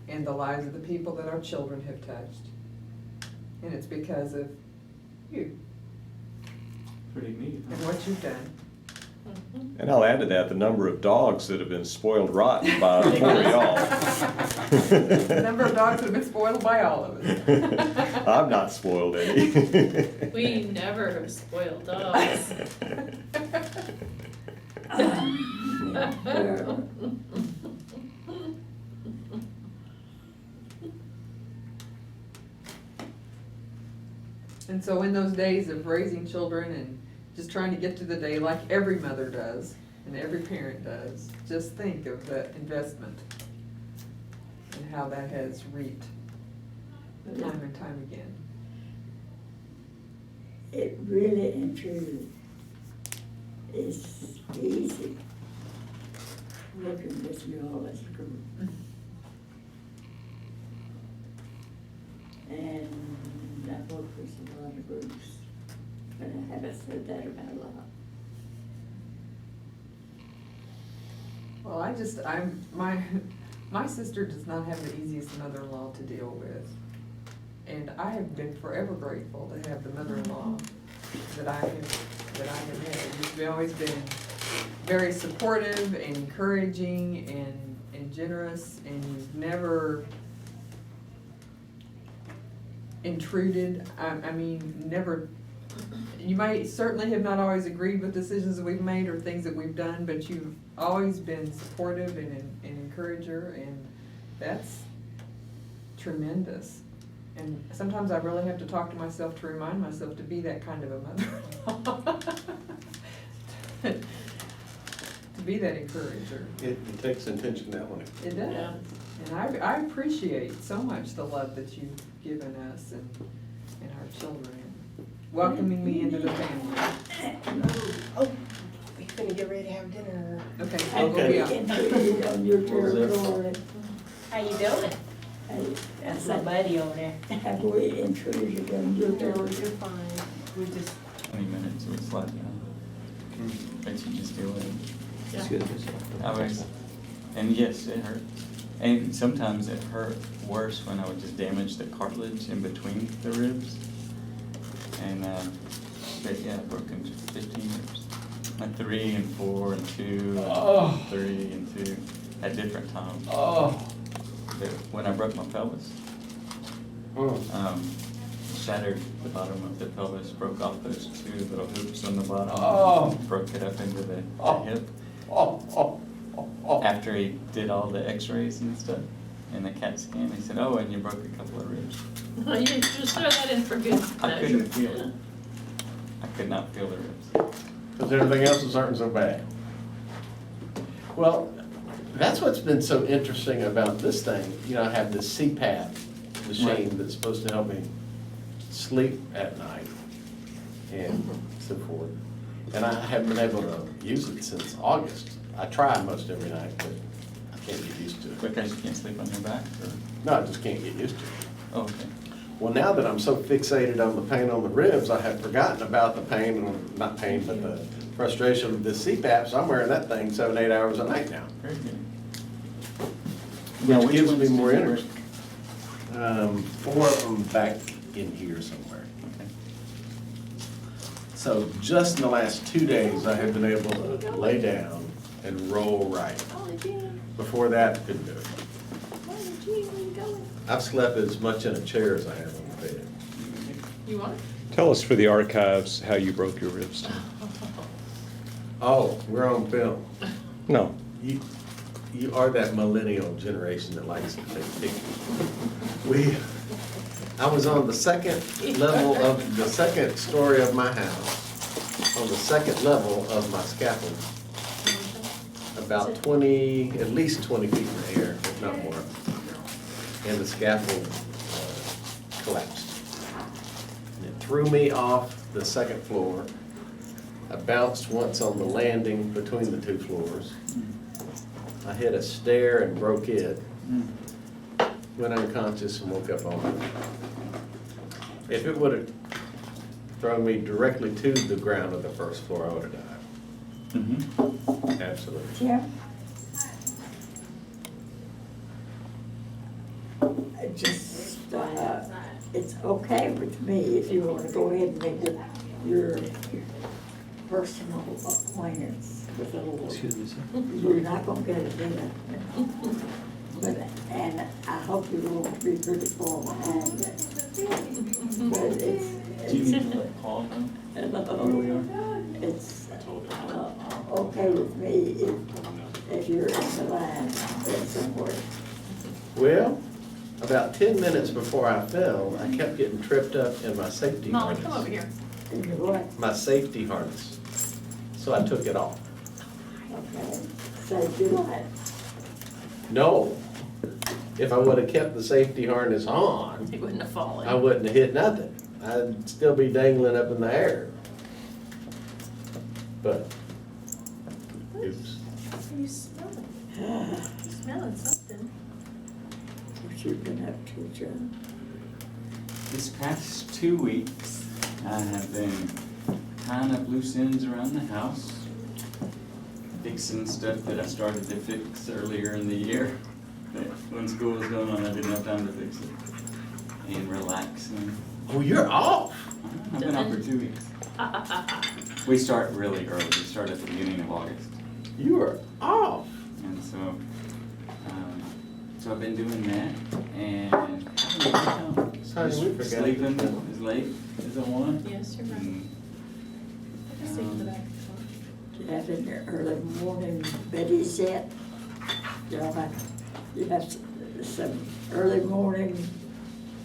and the lives of the people that our children have touched. And it's because of you Pretty neat, and huh? what you've done. And I'll add to that, the number of dogs that have been spoiled rotten by all of y'all. The number of dogs that have been spoiled by all of us. I've not spoiled any. We never have spoiled dogs. Well, And so in those days of raising children and just trying to get to the day like every mother does and every parent does, just think of the investment and how that has reaped time and time again. it really and truly is easy working with you all as a group. And I've worked with a lot of groups, but I haven't said that about a lot. Well, my sister does not have the easiest mother-in-law to deal with. And I have been forever grateful to have the mother-in-law that I have had. You've always been very supportive and encouraging and generous, and you've never intruded. I mean, never, you might certainly have not always agreed with decisions that we've made or things that we've done, but you've always been supportive and an encourager, and that's tremendous. And sometimes I really have to talk to myself to remind myself to be that kind of a mother-in-law. To be that encourager. It takes intentionality. It does. Yeah. And I appreciate so much the love that you've given us and our children, and welcoming me into the family. Oh, we finna get ready to have dinner. Okay, Have I'll go we be out. intruded on your What was that? territory? How you doing? That's my buddy over there. Have we intruded on your territory? You're fine. We just, 20 minutes, it would slide down. But you just deal with it. It's good. Always. And yes, it hurt. And sometimes it hurt worse when I would just damage the cartilage in between the ribs. And, but yeah, broken 15 ribs. 3 and 4 and 2 and Oh. 3 and 2 at different times. Oh. But when I broke my pelvis, shattered the bottom of the pelvis, broke off those 2 little hoops on the bottom. Oh. Broke it up into the Oh. hip. Oh. After he did all the x-rays and stuff and the CAT scan, he said, oh, and you broke a couple of ribs. You just throw that in for good I measure. couldn't feel it. I could not feel the ribs. Because everything else is hurting so bad. Well, that's what's been so interesting about this thing. You know, I have this CPAP machine that's supposed to help me sleep at night and so forth. And I haven't been able to use it since August. I try most every night, but I can't get used to it. Because you can't sleep on your back, or? No, I just can't get used to it. Oh, okay. Well, now that I'm so fixated on the pain on the ribs, I have forgotten about the pain, not pain, but the frustration of this CPAP, so I'm wearing that thing 7-8 hours a night now. Very good. Which which gives ones me did more you energy. 4 of them back in here somewhere. Okay. So just in the last 2 days, I have been able to lay down and roll right. Before that, couldn't do it. I've slept as much in a chair as I have on the bed. You want it? Tell us for the archives how you broke your ribs. Oh, we're on film. No. You are that millennial generation that likes to take pictures. I was on the second level of the second story of my house, on the second level of my scaffold, about 20, at least 20 feet in the air, if not more. And the scaffold collapsed. And it threw me off the second floor. I bounced once on the landing between the 2 floors. I hit a stair and broke it. Went unconscious and woke up on it. If it would have thrown me directly to the ground of the first floor, I would have died. Mm-hmm. Absolutely. Yeah. Just, it's okay with me if you want to go ahead and make your personal acquaintance with a little. Excuse me, sir. You're not gonna get it in it. But, and I hope you won't be pretty formal and, but Do you need to let Paul know where we are? it's okay with me if you're in the line somewhere. Well, about 10 minutes before I fell, I kept getting tripped up in my safety Molly, harness. come over here. And you what? My safety harness. So I took it off. Okay, save your life. No. If I would have kept the safety harness on, He wouldn't have fallen. I wouldn't have hit nothing. I'd still be dangling up in the air. But, oops. you smell it. Well, it's something. What you been up to, John? This past 2 weeks, I have been tying up loose ends around the house, fixing stuff that I started to fix earlier in the year. But when school was going on, I didn't have time to fix it. And relaxing. Oh, you're off. I've been off for 2 weeks. We start really early. We start at the beginning of August. You are off. And so, so I've been doing that and having a good time. Sorry, we forgot. Sleeping as late as I want. Yes, you're right. And, I see in the back. Do you have any early morning Betty's yet? Y'all have, you have some early morning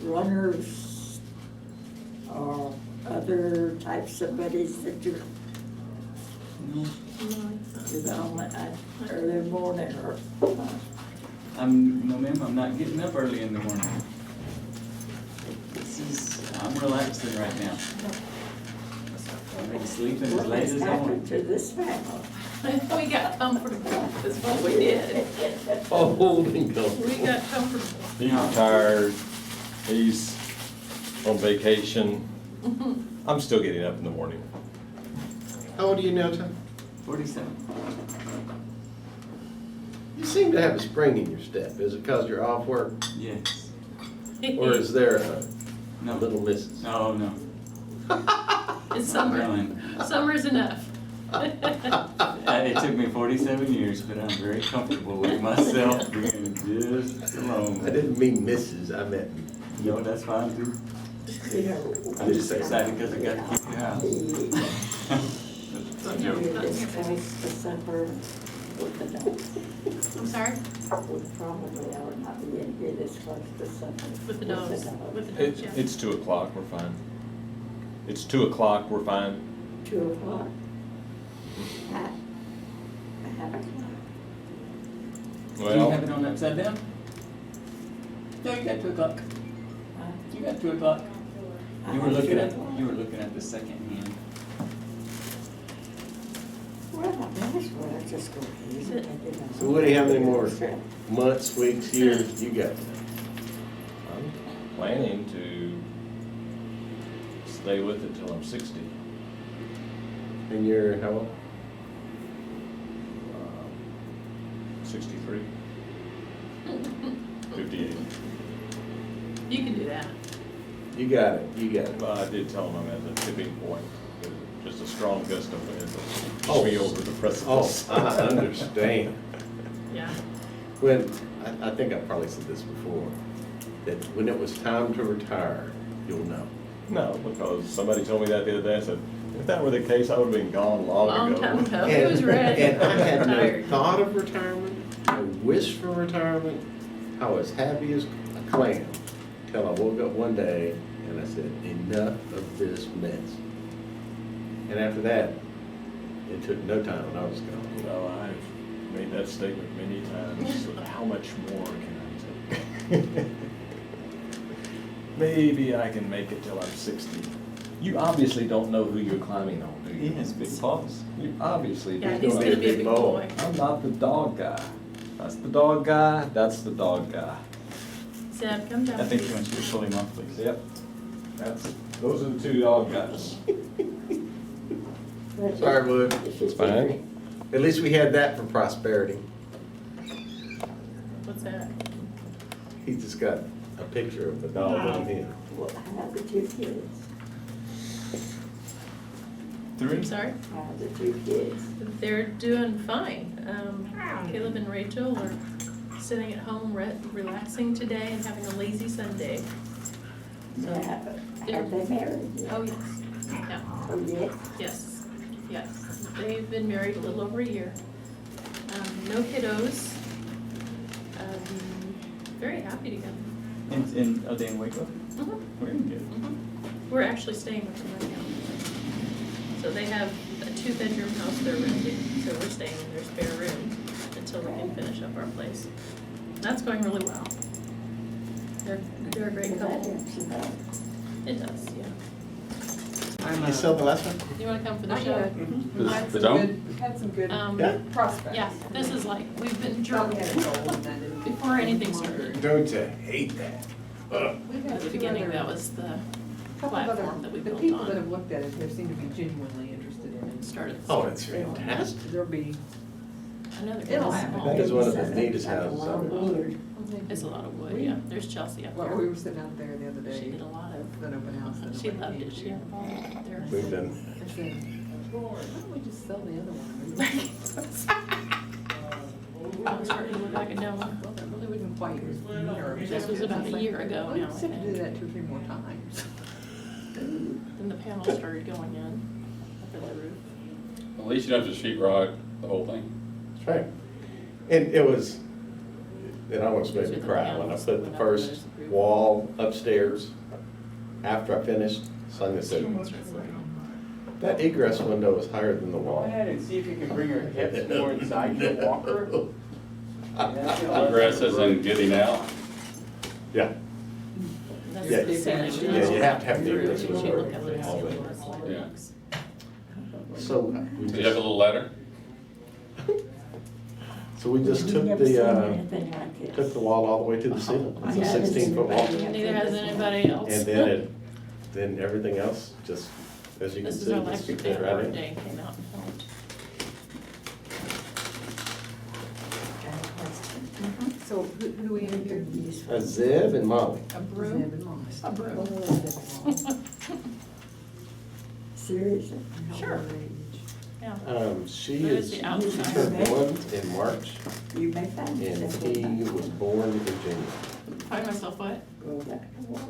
runners or other types of buddies that you're, no, you're the only early morning or, no ma'am, I'm not getting up early in the morning. I'm relaxing right now. I'm gonna be sleeping as what late has as I happened want. to this family? We got comfortable, is what we did. Holding go. We got comfortable. He's retired, he's on vacation. I'm still getting up in the morning. How old are you now, Tom? 47. You seem to have a spring in your step. Is it because you're off work? Yes. Or is there a No. little missus? No, no. It's summer. Really. Summer's enough. It took me 47 years, but I'm very comfortable with myself being just I alone. didn't mean missus, I meant. No, that's fine too. You know, I'm just excited because I got to keep the house. you know, this close to supper with the dogs. I'm sorry? Would probably ought not be in here this close to supper. With the dogs, with the dogs, yeah. It's 2 o'clock, we're fine. It's 2 o'clock, we're fine. 2 o'clock. I have a clock. Do you Well, have it on upside down? No, you got 2 o'clock. You got 2 o'clock. I You were have looking 2 at, o'clock. you were looking at the second hand. Well, I might as well just go ahead and take it on. So Woody, how many more months, weeks, years you got? I'm planning to stay with it till I'm 60. And you're how old? 63. 58. You can do that. You got it, you got it. But I did tell him I'm at the tipping point. Just a strong gust of wind will Oh. push me over the Oh, precipice. I understand. Yeah. When, I think I probably said this before, that when it was time to retire, you'll know. No, because somebody told me that the other day. I said, if that were the case, I would have been gone long Long ago. time ago. He was ready. And I had no Retired. thought of retirement, no wish for retirement. I was happy as a clam till I woke up one day and I said, enough of this mess. And after that, it took no time and I was gone. You know, I've made that statement many times. How much more can I take? Maybe I can make it till I'm 60. You obviously don't know who you're climbing on, do you? Yes, big paws. You obviously Yeah, do. he's gonna gonna be be a a big big boy. boy. I'm not the dog guy. That's the dog guy, that's the dog guy. Zeb, come down. I think please. you want you to pull him off, please. Yep. Those are the 2 dog guys. Sorry, Wood. It's fine. At least we had that for prosperity. What's that? He just got a picture of the dog on him. Well, I have the 2 kids. 3? I'm sorry? I have the 2 kids. They're doing fine. Caleb and Rachel are sitting at home relaxing today and having a lazy Sunday. Now, are they married? yet? Oh, yes. Yeah. Oh, yes? Yes, yes. They've been married a little over a year. No kiddos. Very happy together. And are they in Waco? Mhm, Very good. mhm. We're actually staying with them right now. So they have a 2-bedroom house they're renting, so we're staying in their spare room until we can finish up our place. That's going really well. They're a great Well, that couple. helps you out. It does, yeah. I'm You still the last one? You wanna come for the Not show? yet. The- Had the some dome? good- Had some good Yeah. prospects. Yeah, this is like, we've been Probably drawing had a goal and that didn't. before anything started. Don't you hate that? Ugh. We've At had the two beginning, other- that was the couple of other- platform that we the built people that on. have looked at it have seemed to be genuinely interested in it. Started. Oh, it's fantastic. There'll be, Another It'll one. happen. That is one of the neatest houses I've ever seen. It's a lot of wood, yeah. There's Chelsea up well, we there. were sitting out there the other day. She did a lot of, That open house. that she nobody loved came it. She to. had a ball up there. We've been, I said, Lord, why don't we just sell the other one? I was starting to look like a no. Well, that really wouldn't quite. This was about a year ago We now, just I have to do think. that 2 or 3 more times. Then the panels started going in, up in the roof. At least you don't have to sheet rod the whole thing. that's right. And it almost made me cry when I put the first wall upstairs, after I finished, Sonia said, that egress window is higher than the Go wall. ahead and see if you can bring her hips more inside your walker. Egresses and getting out. Yeah, That's Yeah, the ceiling. yeah, you have to have the Roof, egress you look window. up at the All ceiling, that. it's like Yeah. rocks. so we Do you have a little ladder? just took Never seen the, anything like this. took the wall all the way to the ceiling. It's a I haven't 16-foot wall. seen Neither has anybody else. And then everything else, just, as you can This is see, our just electric fit day, right our in. day came out and filmed. So who we interviewed? Zev and Molly. A broom? A broom. Seriously. Sure. Yeah. She That is is, the she outside. turned 1 in March, You may find and yourself. he was born in Virginia. Find myself what? Go back to work.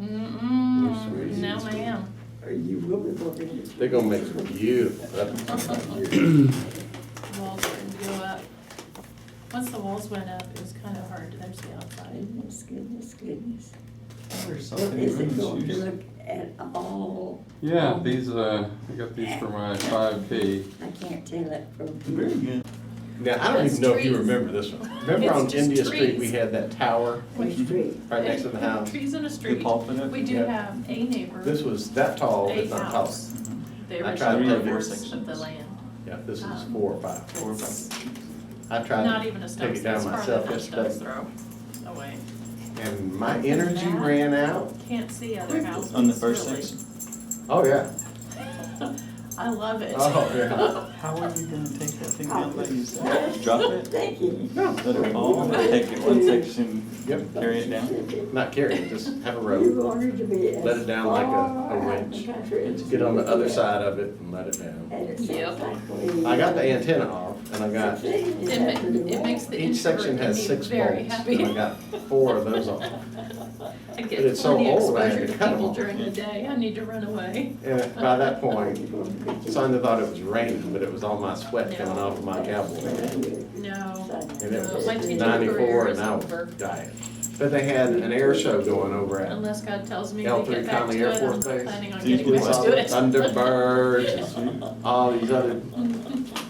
Mm-mm, no ma'am. Or you will be working. They're gonna make some beautiful, Walls starting to go up. Once the walls went up, it was kind of hard to, there's the outside. Goodness, goodness, goodness. There's Well, is it going to look at all? Yeah, these, I got these for my 5K. I can't tell it from. Very good. now, I don't It's even know if you trees. remember this one. Remember It's on just India Street, we trees. had that tower Which street? right next to the house? Trees in a street. pulpit up? We do Yeah. have a neighbor, This was that tall, a if not taller. house. The I tried to original take it. owners of the land. Yeah, this is Um, 4 or 5. Four or five. I tried Not to even a take stone's it throw, down it's myself probably a stone's yesterday, throw away. and my energy ran out. Can't see other houses. On the first really. section? Oh, yeah. I love it. Oh, yeah. How are you gonna take that thing down like you said? Drop it? Thank you. Let it fall, take it one section, Yep. carry it down? Not carry it, just have a rope. You wanted to be as Let it down like a far out in winch. the country as Get on the you other can. side of it and let it down. And it Yep. sounds like we- I got the antenna off, and I got, It makes the each section introvert in has me 6 very bolts, happy. and I got 4 of those on. I But get it's so plenty old, I had exposure to to cut 'em people off. during the day, I need to run away. And by that point, Sonia thought it was raining, but it was all my sweat coming off of my cowboy hat. No. And it No, was my teaching 94 career and is I was over. dying. But they had an air show going over at Unless God tells me to L3 get back Conley to Air it, I'm Force not Base. planning on Geez, getting we back saw to the it. Thunderbirds, and all these other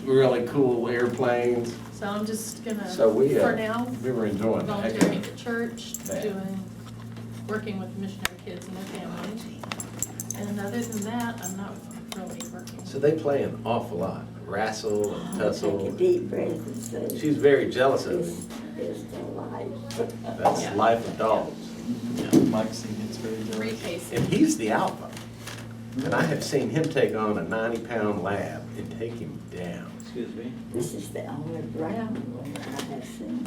really cool airplanes. So I'm just gonna, So we, for now, We were enjoying the heck volunteering of at it. the church, Yeah. working with missionary kids and their families. And other than that, I'm not really working. So they play an awful lot, wrestle and Take a tussle. deep breath and say. She's very jealous of This him. is the life. That's Yeah. life of dogs. Mike C gets very Three jealous. cases. And he's the alpha. And I have seen him take on a 90-pound lab and take him down. Excuse me. This is the only brown one I have seen.